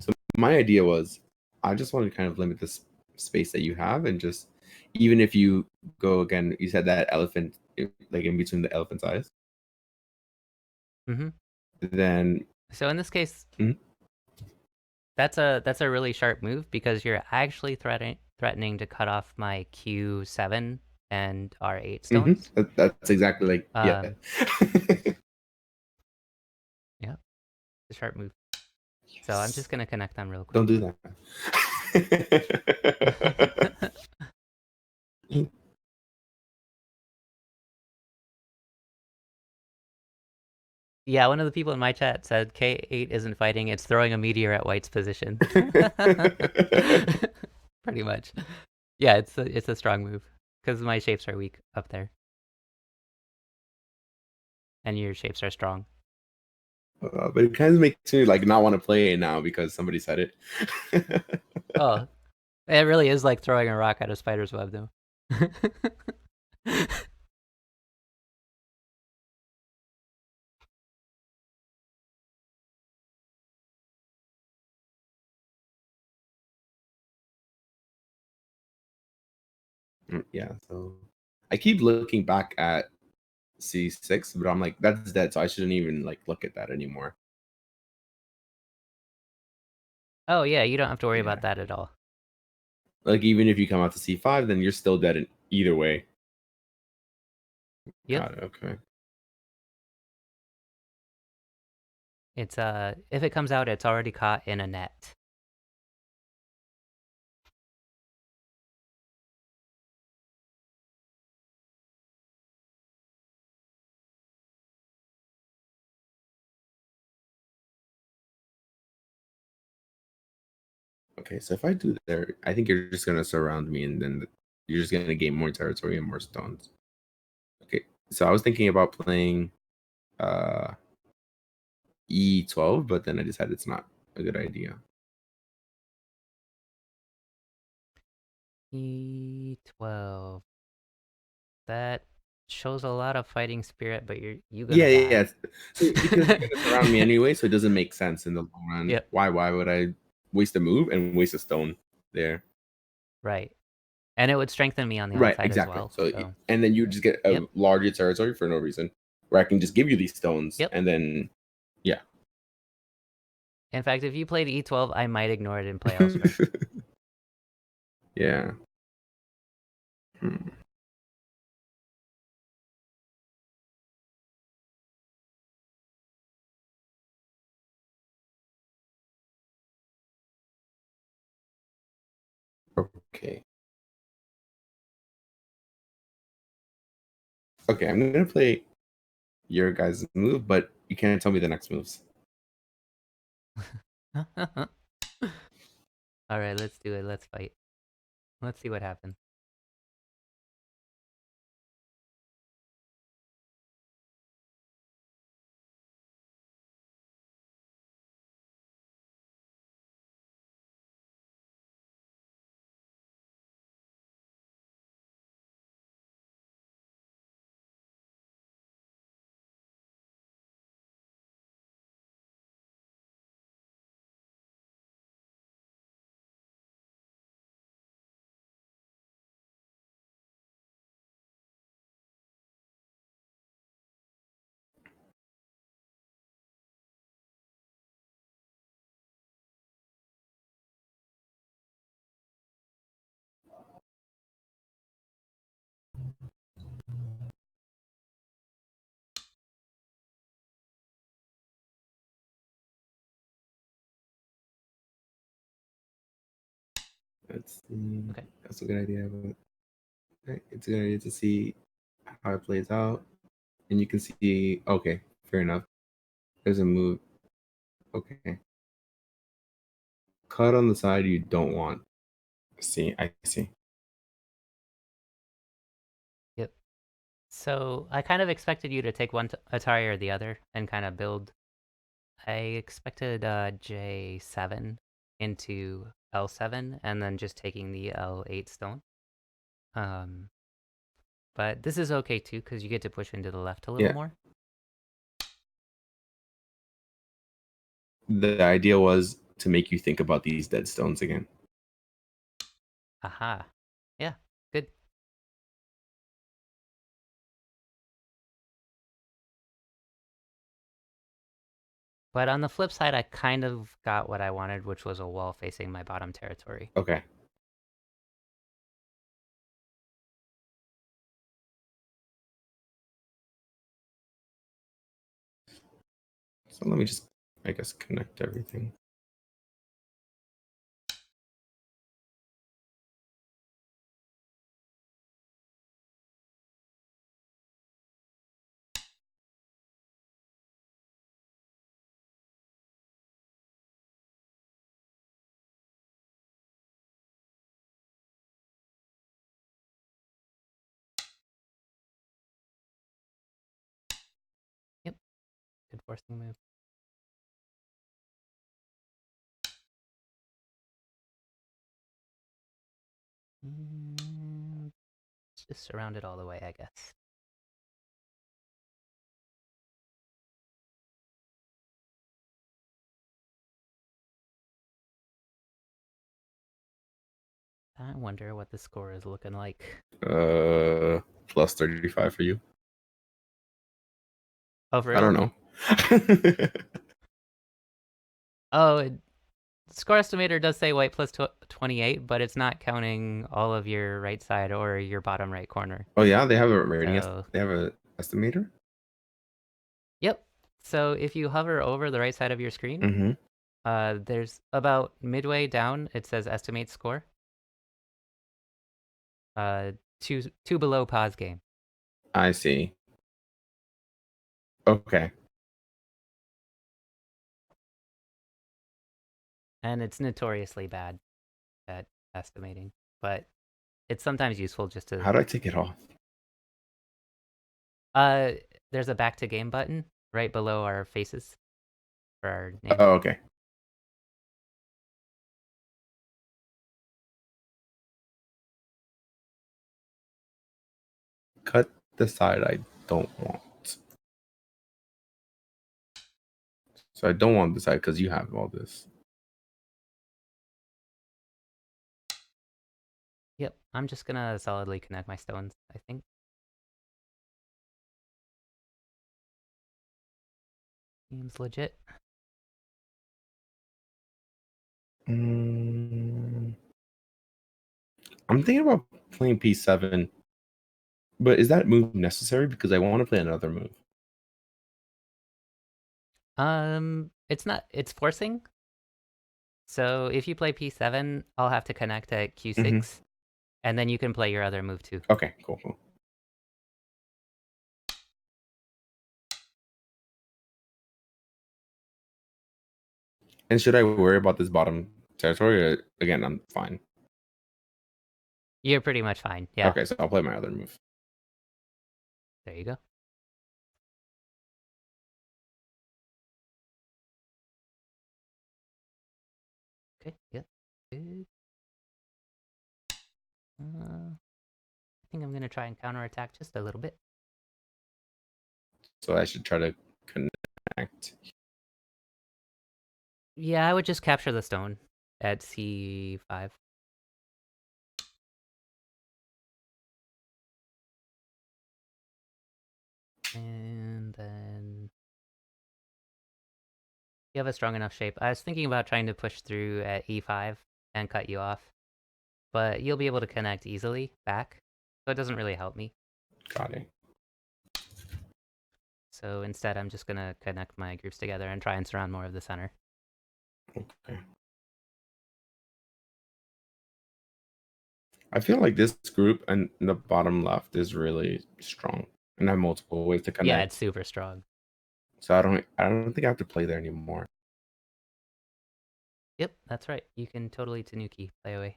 So my idea was, I just want to kind of limit this space that you have, and just even if you go again, you said that elephant, like in between the elephant's eyes, Mm-hmm. then So in this case, mhm, that's a really sharp move because you're actually threatening to cut off my Q7 and R8 stones. that's exactly like yeah. Um, yeah, it's a sharp move. So I'm Yes. just gonna connect them real Don't quick. do that. Yeah, one of the people in my chat said K8 isn't fighting, it's throwing a meteor at White's position. Pretty much. Yeah, it's a strong move because my shapes are weak up there, and your shapes are strong. But it kind of makes me like not want to play it now because somebody said it. Oh, it really is like throwing a rock at a spider's web, though. Yeah, so I keep looking back at C6, but I'm like, that's dead, so I shouldn't even like look at that anymore. Oh yeah, you don't have to worry about Yeah. that at all. Like even if you come out to C5, then you're still dead in either way. Yep. Got it, okay. It's if it comes out, it's already caught in a net. Okay, so if I do there, I think you're just gonna surround me and then you're just gonna gain more territory and more stones. Okay, so I was thinking about playing uh E12, but then I decided it's not a good idea. E12. That shows a lot of fighting spirit, but you gonna Yeah, yeah, die. yeah. So because you're gonna surround me anyway, so it doesn't make sense in the long run. Yep. Why would I waste a move and waste a stone there? Right. And it would strengthen me on the Right, outside as exactly. well. So So and then you just get yep. a larger territory for no reason, where I can just give you these stones Yep. and then yeah. In fact, if you played E12, I might ignore it and play elsewhere. Yeah. Hmm. Okay. Okay, I'm gonna play your guys' move, but you can't tell me the next moves. All right, let's do it. Let's fight. Let's see what happens. Okay. That's a good idea, but right, it's a good idea to see how it plays out. And you can see okay, fair enough. There's a move. Okay. Cut on the side you don't want. See, I see. Yep. So I kind of expected you to take one Atari or the other and kind of build. I expected J7 into L7 and then just taking the L8 stone. Um, but this is okay too because you get to push into the left a little Yeah. more. The idea was to make you think about these dead stones again. Aha. Yeah, good. But on the flip side, I kind of got what I wanted, which was a wall facing my bottom territory. Okay. So let me just, I guess, connect everything. Yep, good forcing move. Just surround it all the way, I guess. I wonder what the score is looking like. Plus 35 for you. Oh, for I real? don't know. Oh, score estimator does say white plus 28, but it's not counting all of your right side or your bottom right corner. Oh yeah, they have a rating. So, They have a estimator. yep. So if you hover over the right side of your screen, Mm-hmm. there's about midway down, it says estimate score. Two below pause game. I see. Okay. And it's notoriously bad at estimating, but it's sometimes useful just to How do I take it off? uh there's a back to game button right below our faces for our names. Oh, okay. Cut the side I don't want. So I don't want this side because you have all this. Yep, I'm just gonna solidly connect my stones, I think. Seems legit. Mm, I'm thinking about playing P7, but is that move necessary? Because I want to play another move. It's not, it's forcing. So if you play P7, I'll have to connect at Mm-hmm. Q6, and then you can play your other move too. Okay, cool, cool. And should I worry about this bottom territory? Or, again, I'm fine. You're pretty much fine. Yeah, Okay, so I'll play my other move. there you go. Okay, yeah. Good. I think I'm gonna try and counterattack just a little bit. So I should try to connect. Yeah, I would just capture the stone at C5. And then you have a strong enough shape. I was thinking about trying to push through at E5 and cut you off, but you'll be able to connect easily back, so it doesn't really help me. Got it. So instead, I'm just gonna connect my groups together and try and surround more of the center. Okay. I feel like this group and the bottom left is really strong and I have multiple ways to Yeah, it's connect. super strong. So I don't think I have to play there anymore. Yep, that's right. You can totally Tanuki play away.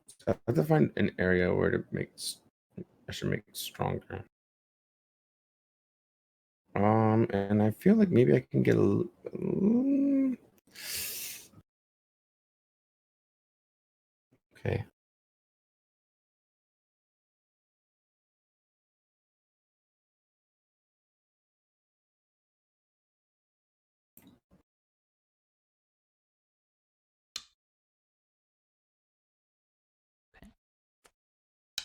So I have to find an area where to make I should make it stronger. And I feel like maybe I can get okay.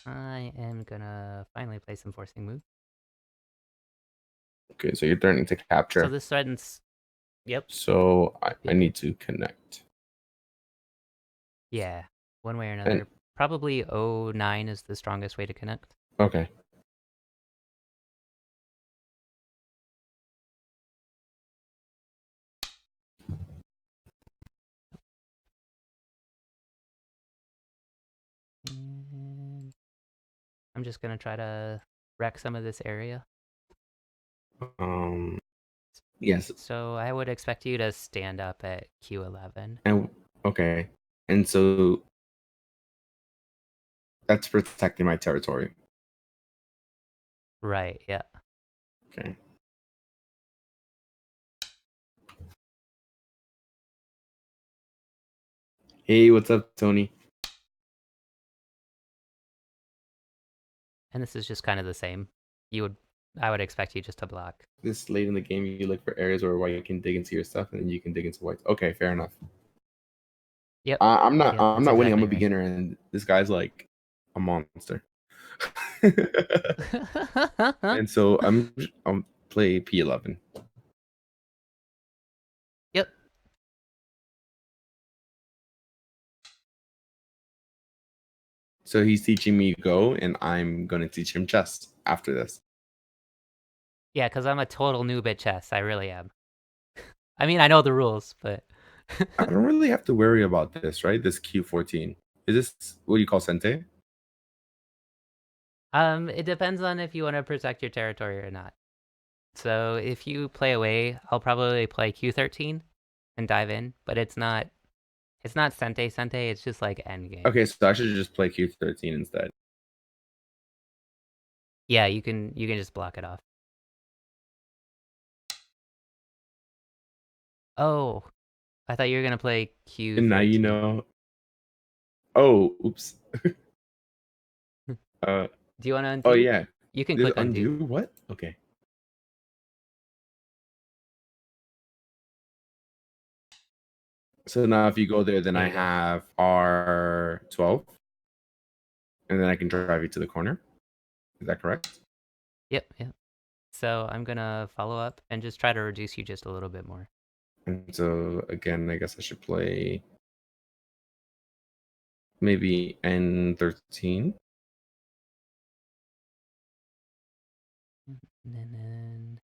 I am gonna finally play some forcing moves. Okay, so you're threatening to So capture. this threatens. Yep. So I Yep. need to connect. Yeah. One way or And another. Probably 09 is the strongest way to connect. okay. And I'm just gonna try to wreck some of this area. Yes. So I would expect you to stand up at Q11. And okay. And so that's protecting my territory. Right, yeah. Okay. Hey, what's up, Tony? And this is just kind of the same. I would expect you just to block. This late in the game, you look for areas where white can dig into your stuff, and then you can dig into white. Okay, fair enough. Yep. I'm not. Yep, I'm that's not winning. I'm exactly a right. beginner, and this guy's like a monster. And so I'll play P11. Yep. So he's teaching me Go, and I'm gonna teach him chess after this. Yeah, because I'm a total noob at chess. I really am. I mean, I know the rules, but... I don't really have to worry about this, right? This Q14. Is this what you call Sente? It depends on if you want to protect your territory or not. So if you play away, I'll probably play Q13 and dive in, but it's not Sente Sente, it's just like endgame. Okay, so I should just play Q13 instead. Yeah, you can just block it off. Oh, I thought you were gonna play Q13. And now you know. Oh, oops. Do you want to Oh undo? yeah. You can Did click it undo. undo? What? Okay. So now if you go there, then There I you go. have R12, and then I can drive you to the corner. Is that correct? Yep, yep. So I'm gonna follow up and just try to reduce you just a little bit more. And so again, I guess I should play maybe N13. And then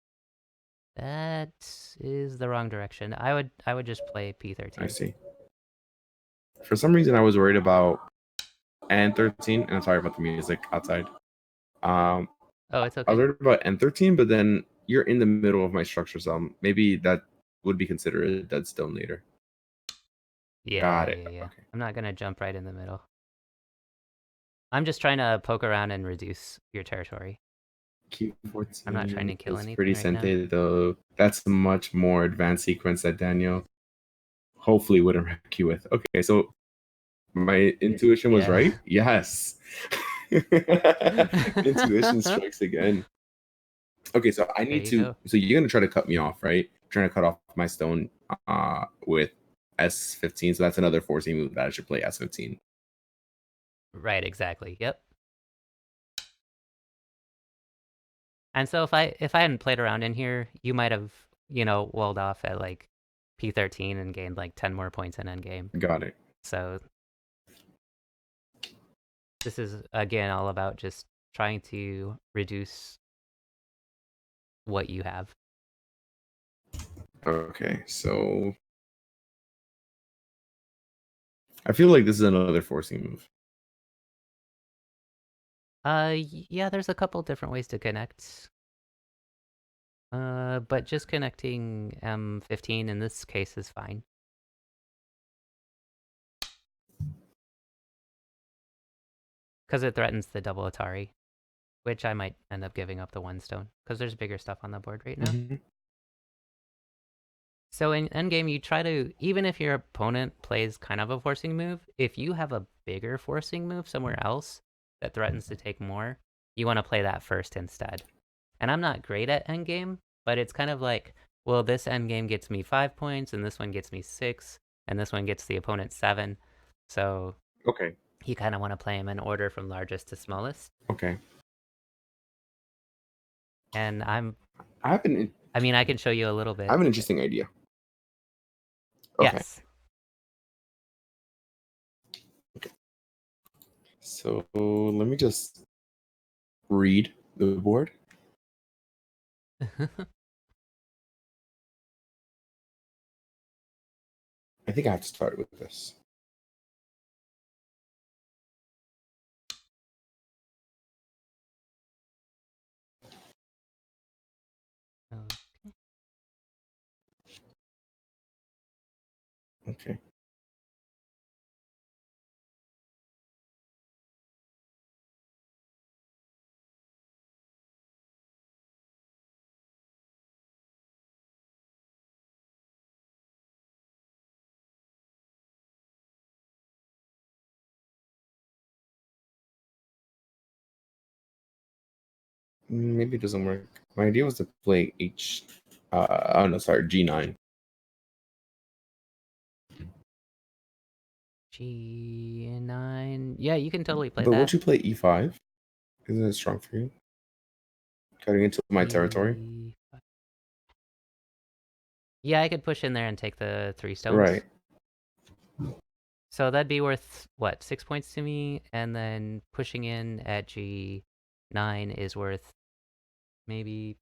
that is the wrong direction. I would just play P13. I see. For some reason, I was worried about N13, and I'm sorry about the music outside. Um, Oh, it's I was okay. worried about N13, but then you're in the middle of my structure, so maybe that would be considered a dead stone later. Yeah, Got it. yeah, yeah. Okay. I'm not gonna jump right in the middle. I'm just trying to poke around and reduce your territory. I'm not trying to Q14 kill is anything pretty right now. Sente, though. That's a much more advanced sequence that Daniel hopefully wouldn't wreck you with. Okay, so my intuition was Yeah. right? Yes. Intuition strikes again. Okay, so I There need you to. go. So you're gonna try to cut me off, right? Trying to cut off my stone with S15. So that's another forcing move that I should play S15. Right, exactly. Yep. And so if I hadn't played around in here, you might have, walled off at like P13 and gained like 10 more points in endgame. Got it. So this is again all about just trying to reduce what you have. Okay, so I feel like this is another forcing move. Yeah, there's a couple different ways to connect. But just connecting M15 in this case is fine. Because it threatens the double Atari. which I might end up giving up the 1 stone, because there's bigger stuff on the board right now. Mhm. So in endgame, you try to, even if your opponent plays kind of a forcing move, if you have a bigger forcing move somewhere else that threatens to take more, you want to play that first instead. And I'm not great at endgame, but it's kind of like, well, this endgame gets me 5 points, and this one gets me 6, and this one gets the opponent 7. So Okay. you kind of want to play them in order from largest to smallest. Okay. And I have an I mean, I can show you a little I bit. have an interesting idea. Okay. Yes. So let me just read the board. I think I have to start with this. Okay. Maybe it doesn't work. My idea was to play H. Oh no, sorry, G9. G9. Yeah, you can totally play But would that. you play E5? Isn't it strong for you? Cutting into my territory. E... Yeah, I could push in there and take the 3 stones. Right. So that'd be worth, what, 6 points to me? And then pushing in at G9 is worth maybe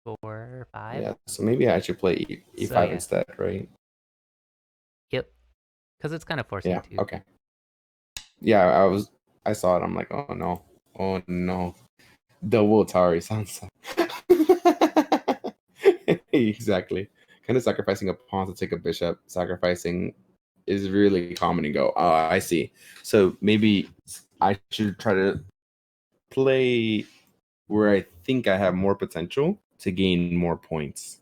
4 or 5. Yeah. So maybe I should play So E5 yeah, instead, right? yep. Because it's kind of forcing Yeah. too. Okay. Yeah, I saw it. I'm like, oh no. Oh no. Double Atari sounds exactly. Kind of sacrificing a pawn to take a bishop. Sacrificing is really common and go. Oh, I see. So maybe I should try to play where I think I have more potential to gain more points.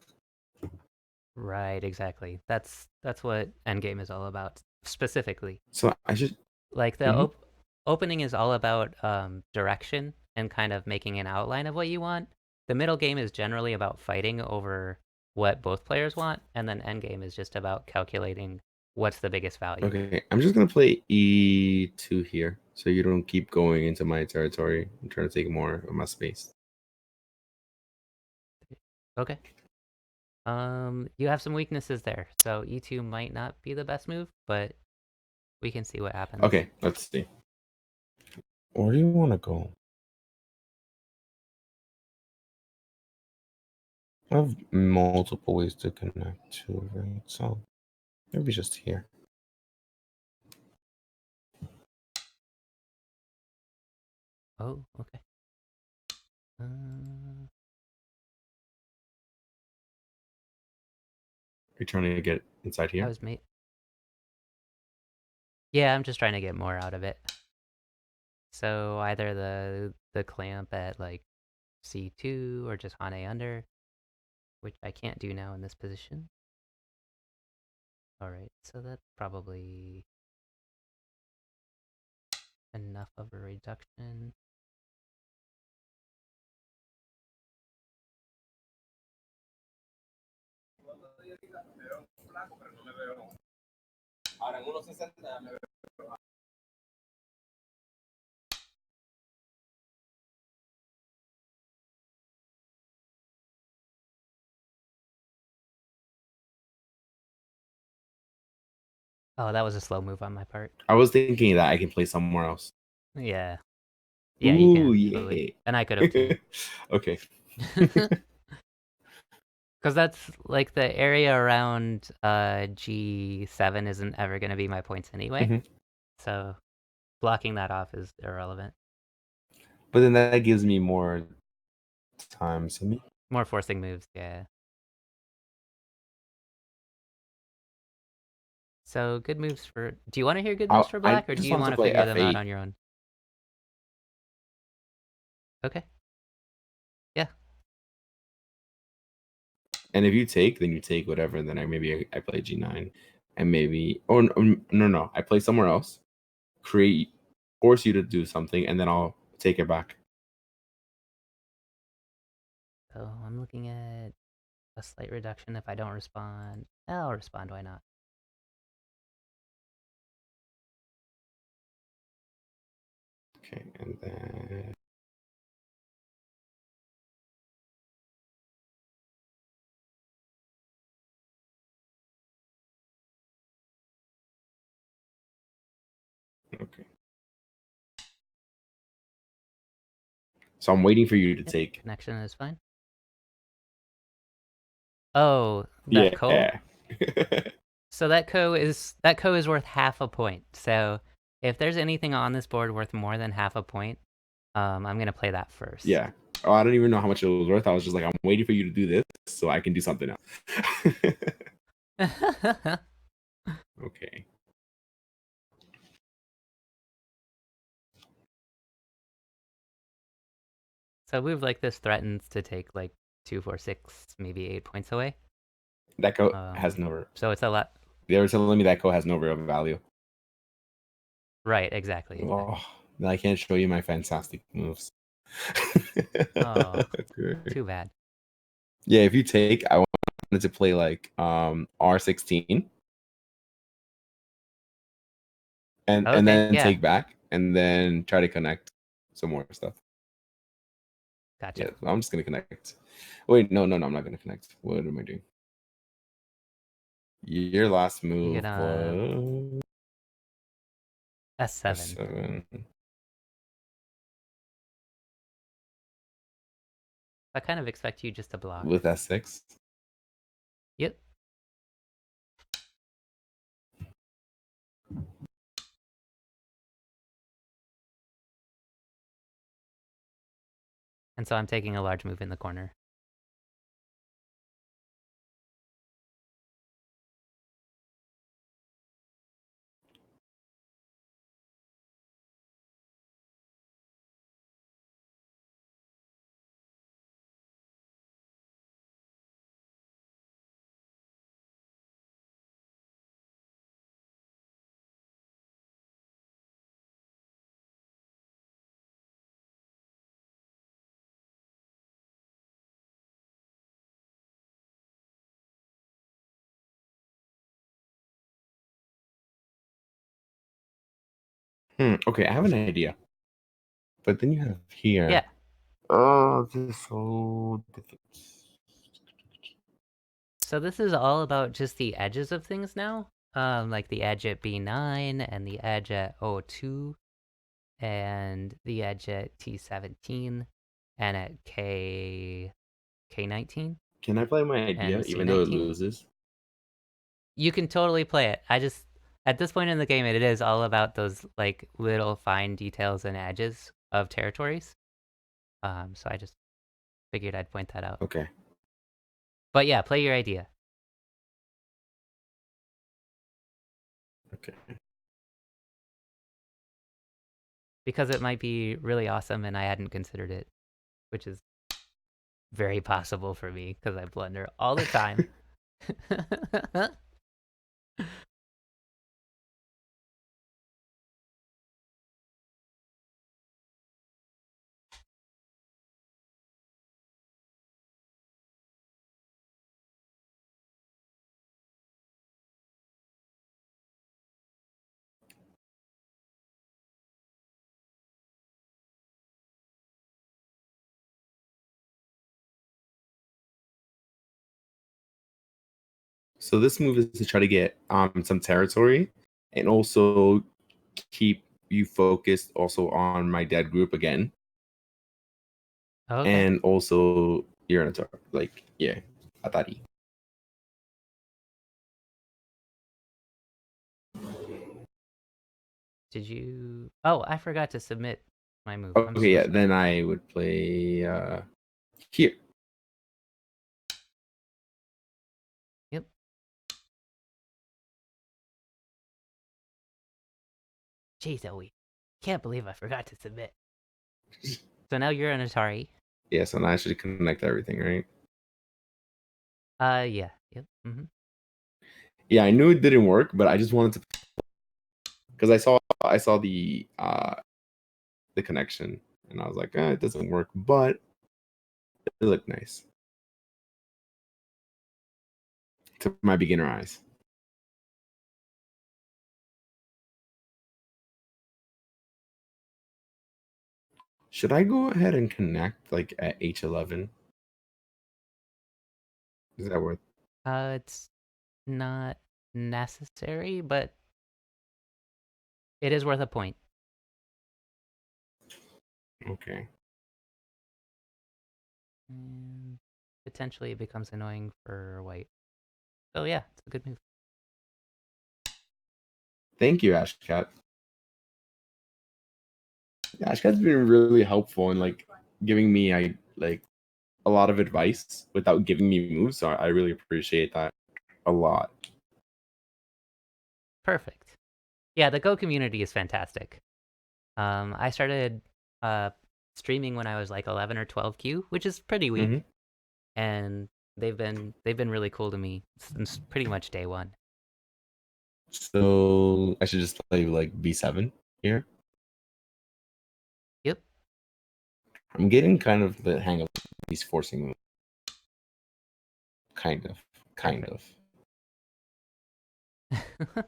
Right, exactly. That's what endgame is all about, specifically. So I should. Like the Mhm. opening is all about direction and kind of making an outline of what you want. The middle game is generally about fighting over what both players want, and then end game is just about calculating what's the biggest value. Okay, I'm just gonna play E2 here, so you don't keep going into my territory. I'm trying to take more of my space. Okay. You have some weaknesses there, so E2 might not be the best move, but we can see what happens. Okay, let's see. Where do you want to go? I have multiple ways to connect to, right? So maybe just here. Oh, okay. Uh, You're trying to get inside I here. was made. Yeah, I'm just trying to get more out of it. So either the clamp at like C2 or just Hane under, which I can't do now in this position. Alright, so that's probably enough of a reduction. Oh, that was a slow move on my part. I was thinking that I can play somewhere else. Yeah. Yeah, you Ooh, can, totally. yeah. And I could have too. Okay. Because that's like the area around G7 isn't ever going to be my points anyway. Mhm. So blocking that off is irrelevant. But then that gives me more time. So me. More forcing moves, yeah. So good moves for. Do you want to hear good moves for I black, or do just you wanted want to to play figure them out F8. on your own? Okay. And if you take, then you take whatever, and then I play G9, and maybe no, I play somewhere else, force you to do something, and then I'll take it back. So I'm looking at a slight reduction if I don't respond. I'll respond, why not? Okay, and then okay. So I'm waiting for you to Yep, take. connection is fine. Oh, that ko? Yeah. So that ko is worth half a point. So if there's anything on this board worth more than half a point, I'm gonna play that first. Yeah. Oh, I don't even know how much it was worth. I was just like, I'm waiting for you to do this so I can do something else. Okay. So a move like this threatens to take like 2, 4, 6, maybe 8 points away. That code has no. So it's a lot. They were telling me that code has no real value. Right, exactly. Oh, I can't show you my fantastic moves. Oh, too bad. Yeah, if you take, I wanted to play like R16 and Okay, then yeah. take back and then try to connect some more stuff. Gotcha. Yeah, I'm just gonna connect. Wait, no, I'm not gonna connect. What am I doing? Your last You move get was S7. S7 I kind of expect you just to block. with S6. Yep. And so I'm taking a large move in the corner. Okay, I have an idea. But then you have here. Yeah. Oh, this is so difficult. So this is all about just the edges of things now. Like the edge at B9 and the edge at O2 and the edge at T17 and at K19 Can I play my idea and even though it C19. loses? You can totally play it. I just at this point in the game it is all about those like little fine details and edges of territories. So I just figured I'd point that out. Okay. But yeah, play your idea. Okay. Because it might be really awesome and I hadn't considered it, which is very possible for me because I blunder all the time. So this move is to try to get some territory and also keep you focused also on my dead group again. Okay. And also you're in a like yeah, Atari. Did you? Oh, I forgot to submit my move. I'm Okay, so yeah, sorry. then I would play here. Yep. Jeez, Zoe. Can't believe I forgot to submit. So now you're an Atari. Yeah, so now I should connect everything, right? Yeah. Yep. Yeah, I knew it didn't work, but I just wanted to because I saw the connection and I was like, it doesn't work, but it looked nice to my beginner eyes. Should I go ahead and connect like at H11? Is that worth? It's not necessary, but it is worth a point. Okay. And potentially it becomes annoying for white. So yeah, it's a good move. Thank you, Ashcat. Yeah, Ashcat's been really helpful in like giving me a lot of advice without giving me moves. So I really appreciate that a lot. Perfect. Yeah, the Go community is fantastic. I started streaming when I was like 11 or 12Q, which is pretty Hmm. weak, and they've been really cool to me since pretty much day one. So I should just play like B7 here. Yep. I'm getting kind of the hang of these forcing moves. Kind of. Kind Perfect. of.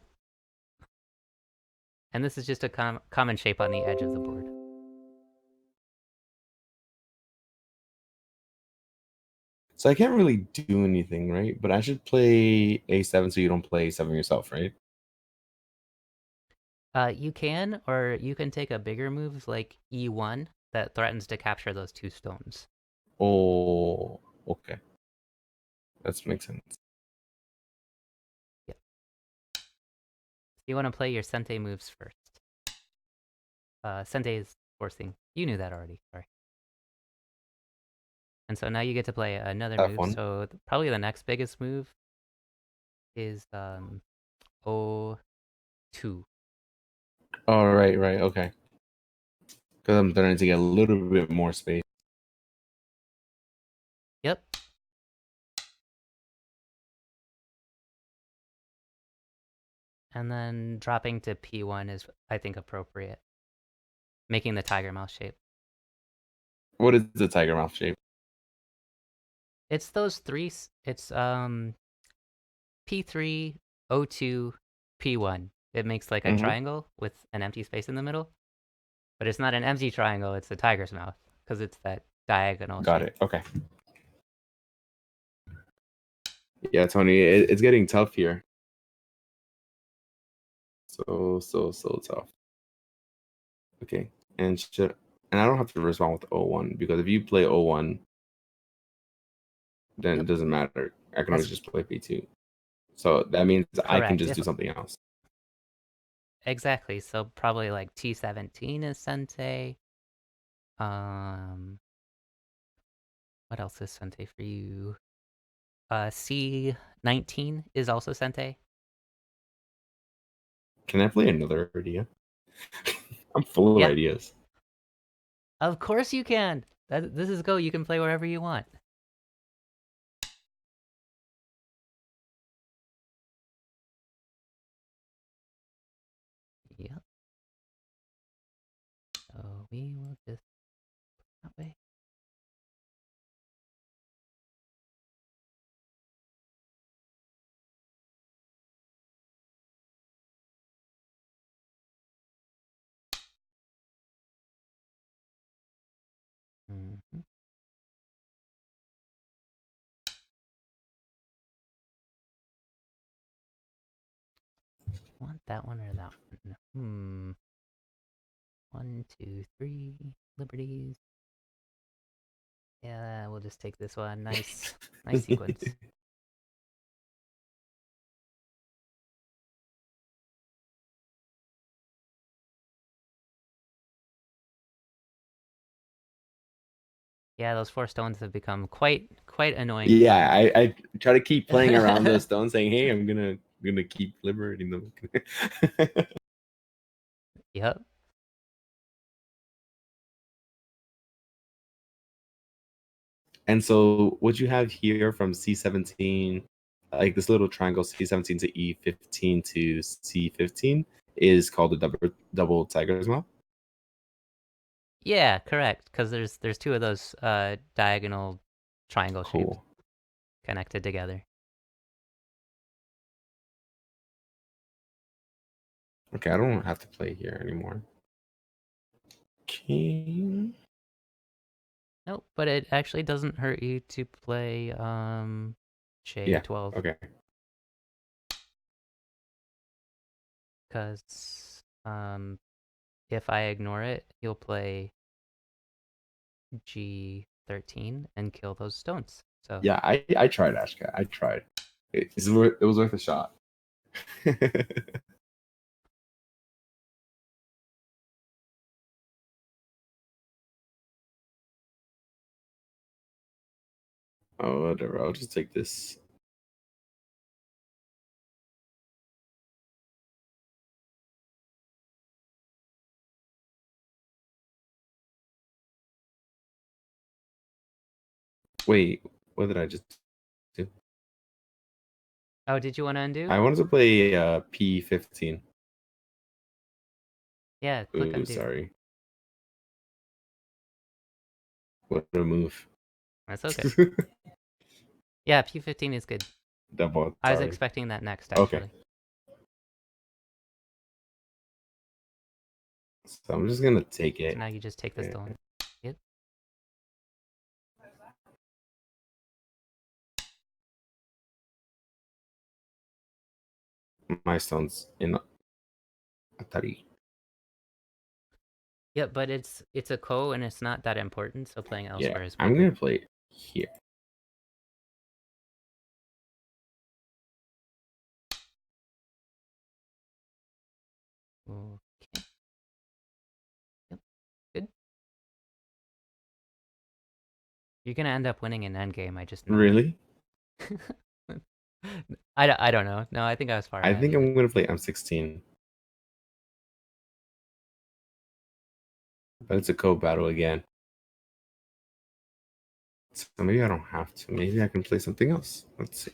And this is just a common shape on the edge of the board. So I can't really do anything, right? But I should play A7 so you don't play A7 yourself, right? You can, or you can take a bigger move like E1 that threatens to capture those two stones. Oh, okay. That makes sense. Yep. You want to play your Sente moves first. Sente is forcing. You knew that already. Sorry. And so now you get to play another move. F1. So probably the next biggest move is O2. Oh, right. Okay. Because I'm starting to get a little bit more space. Yep. And then dropping to P1 is, I think, appropriate. Making the tiger mouth shape. What is the tiger mouth shape? It's those three. It's P3, O2, P1. It makes like a Mm-hmm. triangle with an empty space in the middle. But it's not an empty triangle, it's a tiger's mouth. Because it's that diagonal Got shape. it. Okay. Yeah, Tony, it's getting tough here. So tough. Okay. And I don't have to respond with O1 because if you play O1, then it Yep. doesn't matter. I can That's always just play P2. So that means I can correct. just If do something else. exactly, so probably like T17 is Sente. Um, what else is Sente for you? C19 is also Sente. Can I play another idea? I'm full of Yeah, ideas. of course you can. This is Go. You can play wherever you want. Yep. So we will just that way. Mm-hmm. Want that one or that one? One, two, three. Liberties. Yeah, we'll just take this one. Nice sequence. Yeah, those four stones have become quite annoying for Yeah, me. I try to keep playing around those stones, saying, "Hey, I'm gonna keep liberating them." And so what you have here from C17, like this little triangle C17 to E15 to C15 is called a double tiger's mouth. Yeah, correct. Because there's two of those diagonal triangle shapes Cool. connected together. Okay, I don't have to play here anymore. King. Nope, but it actually doesn't hurt you to play Yeah. J12. Okay. Because if I ignore it, he'll play G13 and kill those stones. So Yeah, I tried Ashka. I tried. It was worth a shot. Oh, whatever. I'll just take this. Wait, what did I just do? oh, did you want to undo? I wanted to play P15. Yeah, click Ooh, undo. sorry. What a move. That's okay. Yeah, P15 is good. Double I was sorry. expecting that next, Okay. actually. So I'm just gonna take So it. now you just take the stone. Yep. My stone's in Atari. Yep, but it's a ko and it's not that important, so playing Yeah, elsewhere is I'm better. gonna play it here. Okay. Yep. Good. You're gonna end up winning an endgame, I just know Really? it. I don't know. No, I think I was far I ahead think even. I'm gonna play M16. But it's a code battle again. So maybe I don't have to. Maybe I can play something else. Let's see.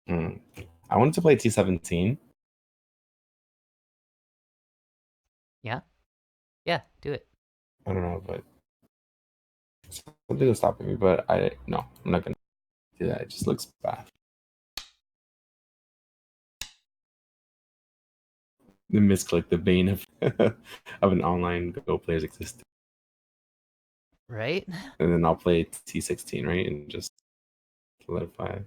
Hmm. I wanted to play T17. Yeah? Yeah, do it. I don't know, but something was stopping me. But no, I'm not gonna do that. It just looks bad. The misclick, the bane of of an online Go player's existence. Right? And then I'll play T16, right, and just solidify.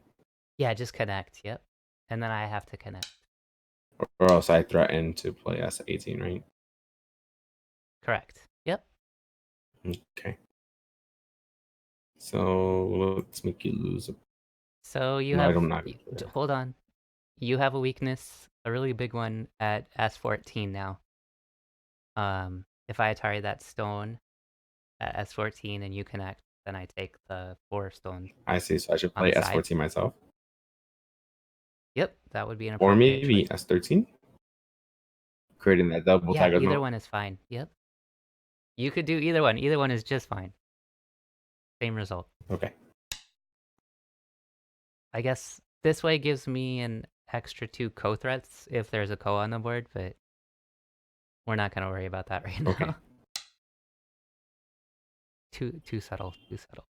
Yeah, just connect, yep. And then I have to connect. Or else I threaten to play S18, right? Correct. Yep. Okay. So let's make you lose. So you No, have I'm not gonna play that. hold on. You have a weakness, a really big one at S14 now. If I Atari that stone at S14 and you connect, then I take the 4 stones I see. So I should on play the side. S14 myself, Yep, that would be an or appropriate choice. maybe S13, creating that double Yeah, tiger's either mouth. one is fine. Yep. You could do either one. Either one is just fine. Same result. Okay. I guess this way gives me an extra 2 co-threats if there's a ko on the board, but we're not gonna worry about that right Okay. now. Too subtle. Too subtle.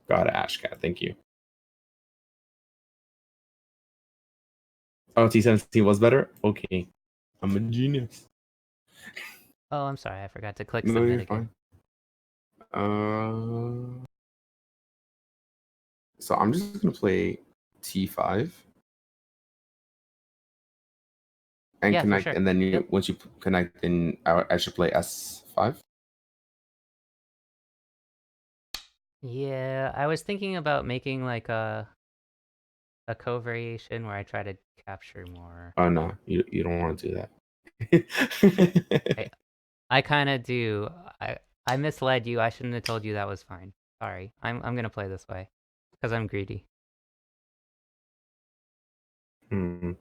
Got it, Ashcat. Thank you. Oh, T17 was better? Okay. I'm a genius. Oh, I'm sorry. I forgot to click No, submit you're again. fine. So I'm just gonna play T5. and Yeah, for connect, sure. and then Yep. once you connect, then I should play S5. Yeah, I was thinking about making like a co-variation where I try to capture more. Oh no, you don't want to do that. I I kind of do. I I misled you. I shouldn't have told you that was fine. Sorry. I'm gonna play this way because I'm greedy. Hmm.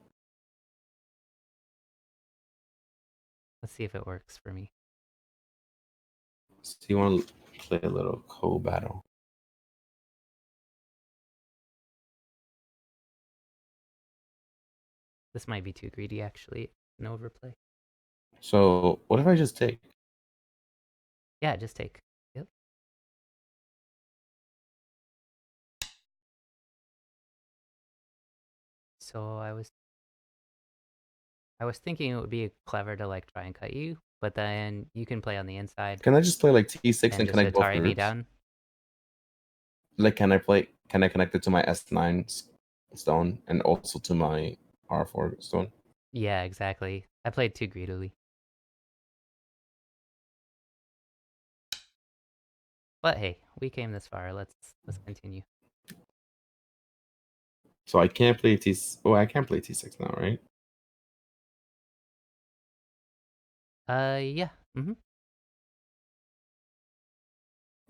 Let's see if it works for me. So you want to play a little co-battle. This might be too greedy actually. An overplay. So what if I just take? Yeah, just take. Yep. So I was thinking it would be clever to like try and cut you, but then you can play on the inside Can I just play like T6 and and just connect both Atari me roots? down. Like, can I connect it to my S9 stone and also to my R4 stone? Yeah, exactly. I played too greedily. But hey, we came this far. Let's continue. So I can't play T. Oh, I can't play T6 now, right? Yeah. Mm-hmm.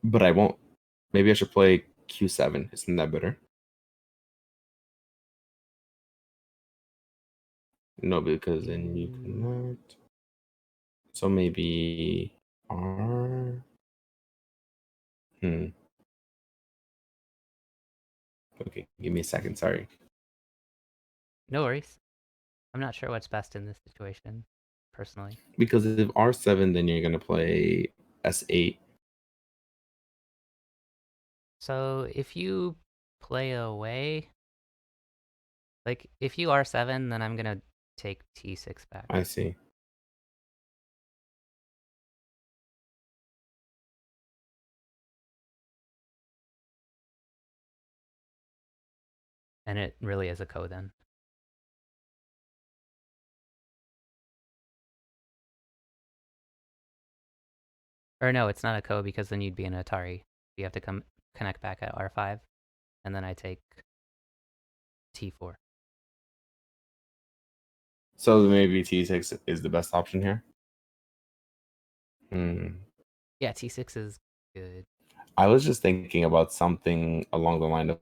But I won't. Maybe I should play Q7. Isn't that better? No, because then you cannot. So maybe R. Hmm. Okay, give me a second. Sorry. No worries. I'm not sure what's best in this situation, personally. Because if R7, then you're gonna play S8. So if you play away, like if you R7, then I'm gonna take T6 back. I see. And it really is a ko then. Or no, it's not a ko because then you'd be an Atari. You have to come connect back at R5, and then I take T4. So maybe T6 is the best option here. Hmm. Yeah, T6 is good. I was just thinking about something along the line of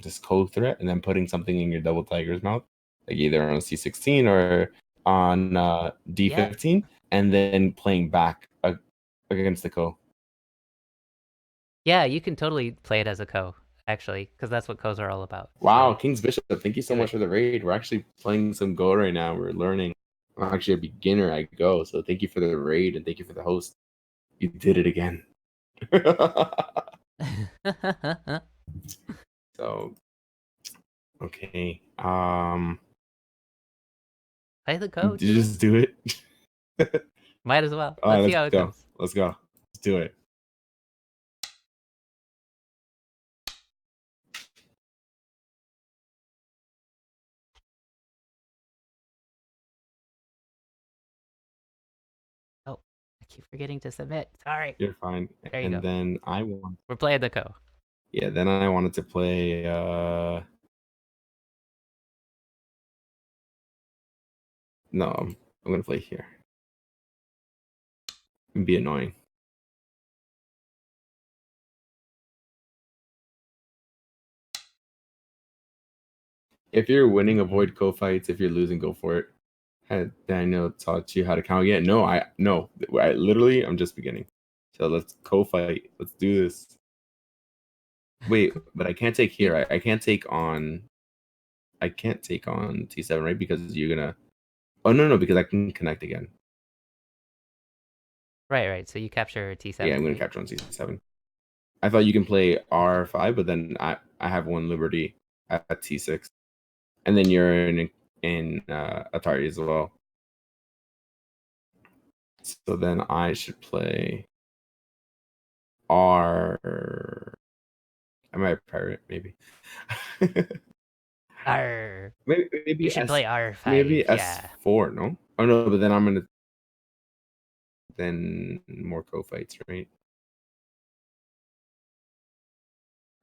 just code threat and then putting something in your double tiger's mouth, like either on C16 or on Yeah, D15, and then playing back against the ko. yeah, you can totally play it as a ko, actually, because that's what kos are all about. Wow, So King's Bishop, thank you so do much it. for the raid. We're actually playing some Go right now. We're learning. I'm actually a beginner at Go, so thank you for the raid and thank you for the host. You did it again. So okay. Play the ko, Did you dude. just do it? Might as well. All right, Let's see let's how it go. goes. Let's go. Let's do it. Oh, I keep forgetting to submit. Sorry. You're fine. There you And go. then I want We're playing the ko. yeah, then I wanted to play no, I'm gonna play here. And be annoying. If you're winning, avoid co-fights. If you're losing, go for it. Had Daniel taught you how to count yet? No, I literally I'm just beginning. So let's co-fight. Let's do this. Wait, but I can't take You here. I can't take on T7, right? Because you're gonna oh no, because I can connect again. right. So you capture Yeah, I'm T7, gonna right? capture on T7. I thought you can play R5, but then I have one Liberty at T6, and then you're in Atari as well. So then I should play R. I might pirate maybe. R. You Maybe should play maybe R5. Yeah. S4, no? Oh no, but then I'm gonna then more co-fights, right?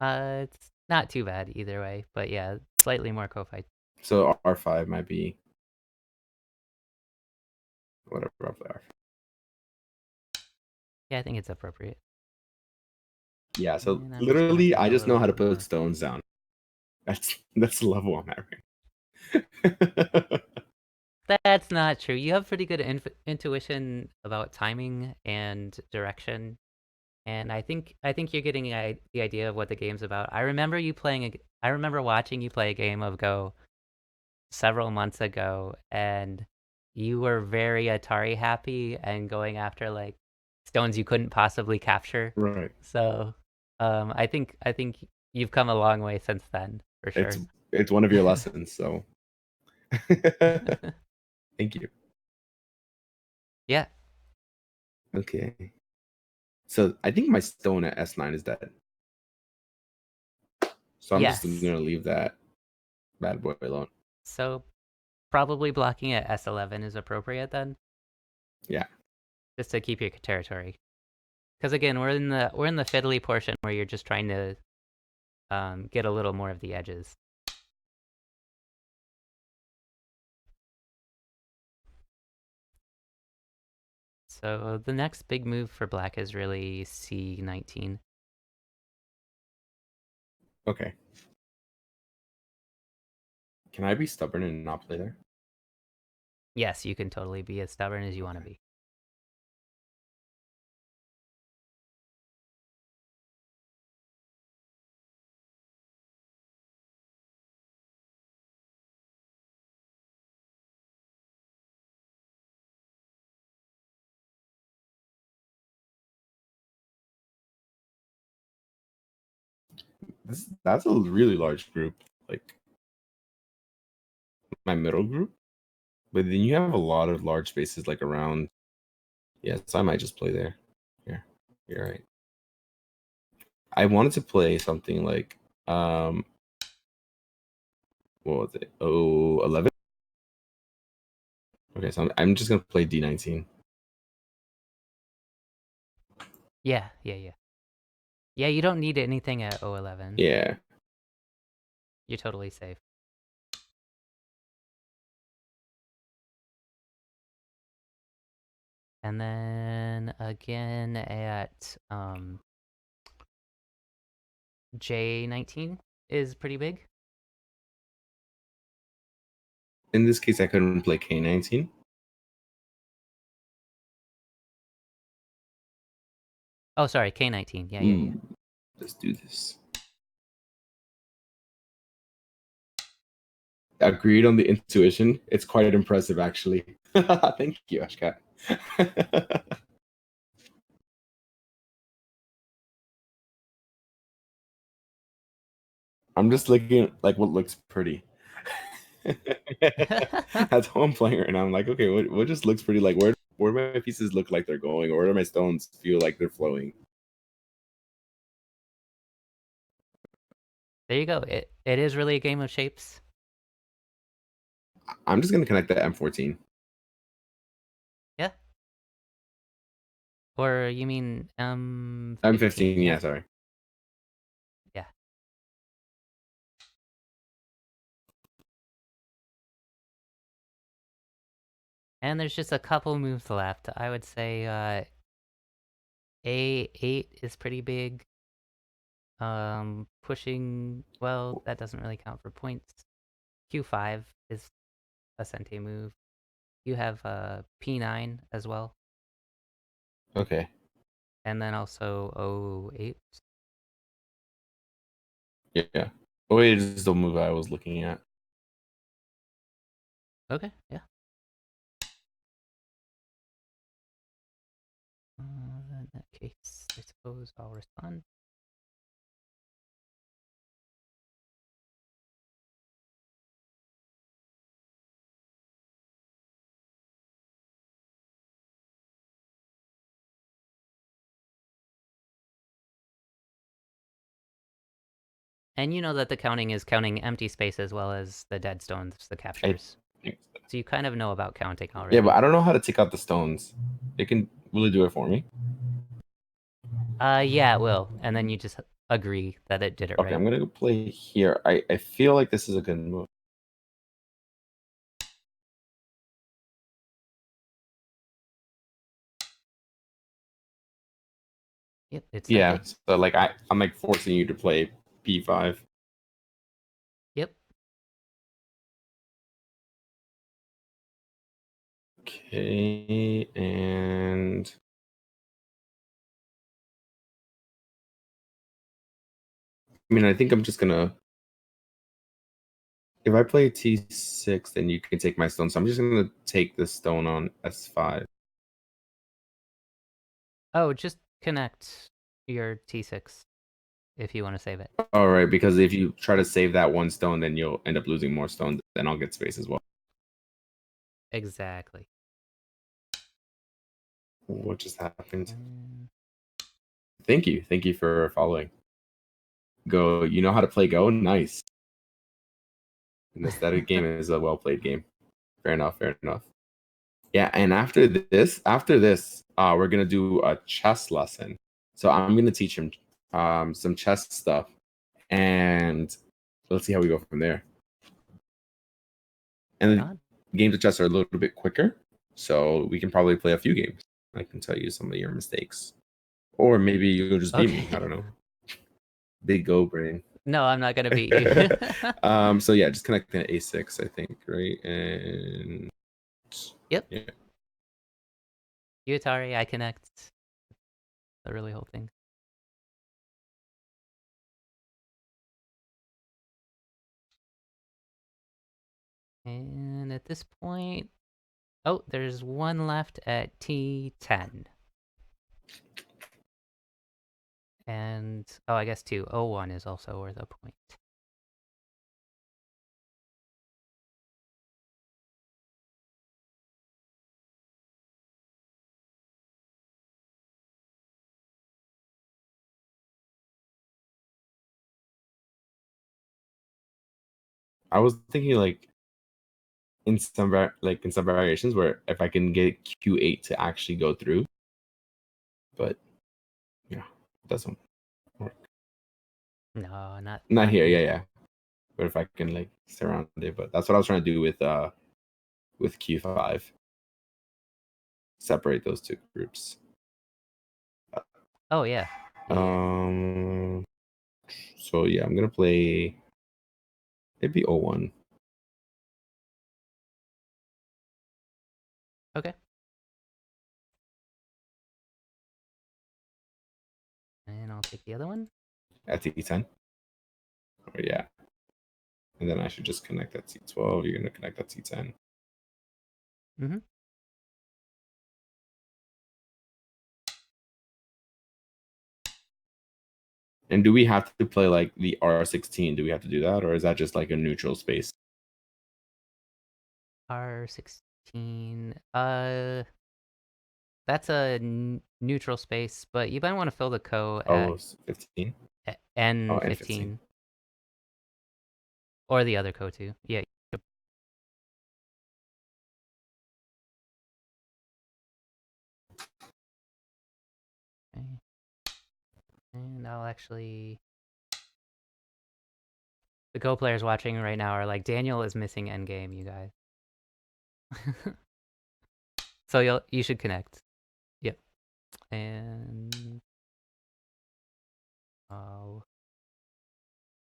It's not too bad either way, but yeah, slightly more co-fight. So R5 might be whatever. I'll play R5. Yeah, I think it's appropriate. Yeah, so And I'm just gonna literally pay I a just little know how to bit put more. stones down. That's the level I'm at right. That's not true. You have pretty good intuition about timing and direction, and I think you're getting the idea of what the game's about. I remember watching you play a game of Go several months ago, and you were very Atari happy and going after like stones you couldn't possibly capture. Right. So, I think you've come a long way since then, for It's sure. it's one of your lessons, so thank you. Yeah. Okay. So I think my stone at S9 is dead. So I'm just Yes. gonna leave that bad boy alone. So probably blocking at S11 is appropriate then, Yeah. just to keep your territory. Because again, we're in the fiddly portion where you're just trying to get a little more of the edges. So the next big move for black is really C19. Okay. Can I be stubborn and not play there? Yes, you can totally be as stubborn as you want to Okay. be. That's a really large group. Like my middle group. But then you have a lot of large spaces like around. Yeah, so I might just play there. Yeah. You're right. I wanted to play something like what was it? Oh, 11. Okay, so I'm just gonna play D19. Yeah, yeah, yeah. Yeah, you don't need anything at O11. Yeah. You're totally safe. And then again at J19 is pretty big. In this case, I couldn't play K19. Oh, sorry, K19. Yeah, yeah, yeah. Ooh, let's do this. Agreed on the intuition. It's quite impressive, actually. Thank you, Ashkat. I'm just looking like what looks pretty. That's how I'm playing right now. I'm like, okay, what just looks pretty? Like, where do my pieces look like they're going, or where do my stones feel like they're flowing? There you go. It is really a game of shapes. I'm just gonna connect the M14. Yeah. Or you mean M15, M15, yeah? yeah, sorry. Yeah. And there's just a couple moves left. I would say A8 is pretty big. Pushing, well, that doesn't really count for points. Q5 is a Sente move. You have P9 as well. Okay. And then also O8. Yeah. Oh, wait, is the move I was looking at. Okay, yeah. In that case, I suppose I'll respond. And you know that the counting is counting empty space as well as the dead stones, the I captures. think so. So you kind of know about counting Yeah, but already. I don't know how to take out the stones. It can really do it for me. Yeah, it will. And then you just agree that it did it Okay, right. I'm gonna go play here. I feel like this is a good move. Yep, it's Yeah, tempting. so like I'm like forcing you to play p5. Yep. Okay, and I mean I think I'm just gonna if I play t6, then you can take my stone. So I'm just gonna take this stone on s5. Oh, just connect your T6 if you want to save it. All right, because if you try to save that one stone, then you'll end up losing more stones. Then I'll get space as well. Exactly. What just happened? Mm. Thank you for following. Go, you know how to play Go? Nice. And this that game is a well played game. Fair enough. Fair enough. Yeah, and after this, we're gonna do a chess lesson. So I'm gonna teach him some chess stuff, and let's see how we go from there. Right And on. games of chess are a little bit quicker, so we can probably play a few games. I can tell you some of your mistakes, or maybe you'll just beat me. I Okay. don't know. Big Go brain. No, I'm not gonna beat you. So yeah, just connect the A6, I think, right? And Yep. yeah, You Atari, I connect. The really whole thing. And at this point, oh, there's one left at T10. And, oh, I guess 201 is also worth a point. I was thinking like in some variations where if I can get Q8 to actually go through, but yeah, it doesn't work. No, Not not here, yeah, here. yeah. But if I can like surround it, but that's what I was trying to do with Q5. Separate those two groups. Oh, yeah. Yeah. Um so yeah, I'm gonna play maybe O1. Okay. And I'll take the other one. At T10. Oh yeah. And then I should just connect that T12. You're gonna connect that T10. Mm-hmm. And do we have to play like the R16? Do we have to do that, or is that just like a neutral space? R16. That's a neutral space, but you might want to fill the co at Oh, 15. Oh, and 15. N15 or the other co too. Yeah. Okay. And I'll actually. The Go players watching right now are like, Daniel is missing endgame, you guys. So you should connect. Yep. And I'll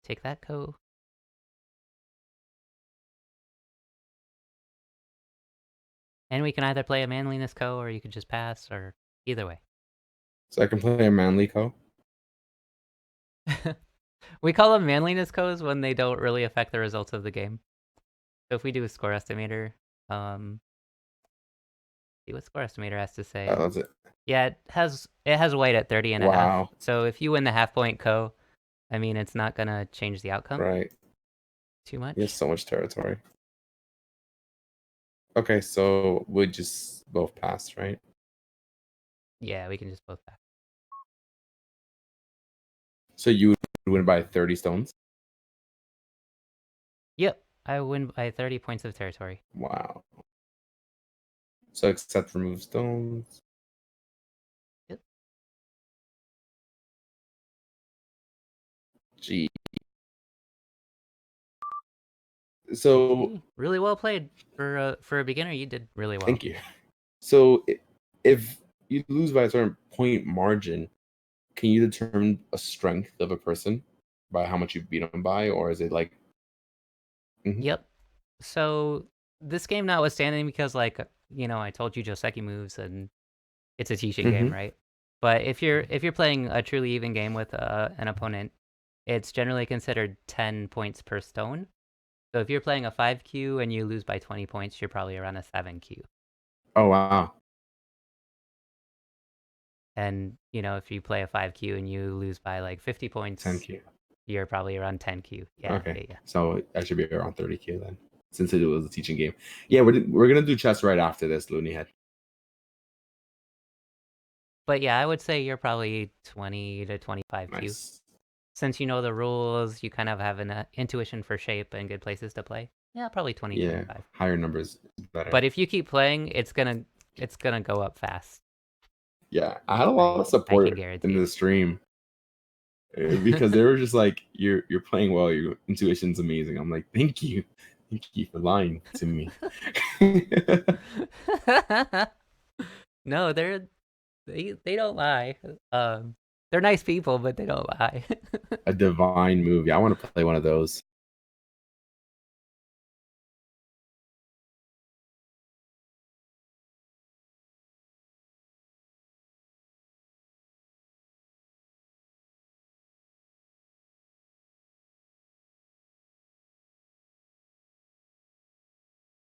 take that co. And we can either play a manliness co or you could just pass or either way. So I can play a manly co. We call them manliness codes when they don't really affect the results of the game. So if we do a score estimator, um, see what score estimator has to say. That's it. Yeah, it has white at 30 and a half. Wow. So if you win the half point co, I mean, it's not gonna change the outcome Right. too You have much. so much territory. Okay, so we just both pass, right? Yeah, we can just both back. So you would win by 30 stones. Yep, I win by 30 points of territory. Wow. So except remove stones. Yep. Gee. So See, really well played for a beginner. You did really well. thank you. So if you lose by a certain point margin, can you determine a strength of a person by how much you beat them by, or is it like? Mhm. Yep. So this game notwithstanding, because like I told you Joseki moves and it's a teaching game, Mhm. right? But if you're playing a truly even game with an opponent, it's generally considered 10 points per stone. So if you're playing a 5Q and you lose by 20 points, you're probably around a 7Q. Oh wow. And if you play a 5Q and you lose by like 50 points, 10Q. you're probably around 10Q. Yeah, Okay. yeah, yeah. So I should be around 30Q then, since it was a teaching game. Yeah, we're gonna do chess right after this, Looney Head. But yeah, I would say you're probably 20 to 25Q. Nice. Since you know the rules, you kind of have an intuition for shape and good places to play. Yeah, probably 20, Yeah, 25. higher numbers is But better. if you keep playing, it's gonna go up fast. Yeah, I had a lot of I can support in guarantee the it. stream because they were just like, "You're playing well. Your intuition's amazing." I'm like, thank you for lying to me." No, they don't lie. They're nice people, but they don't lie. A divine movie. I want to play one of those.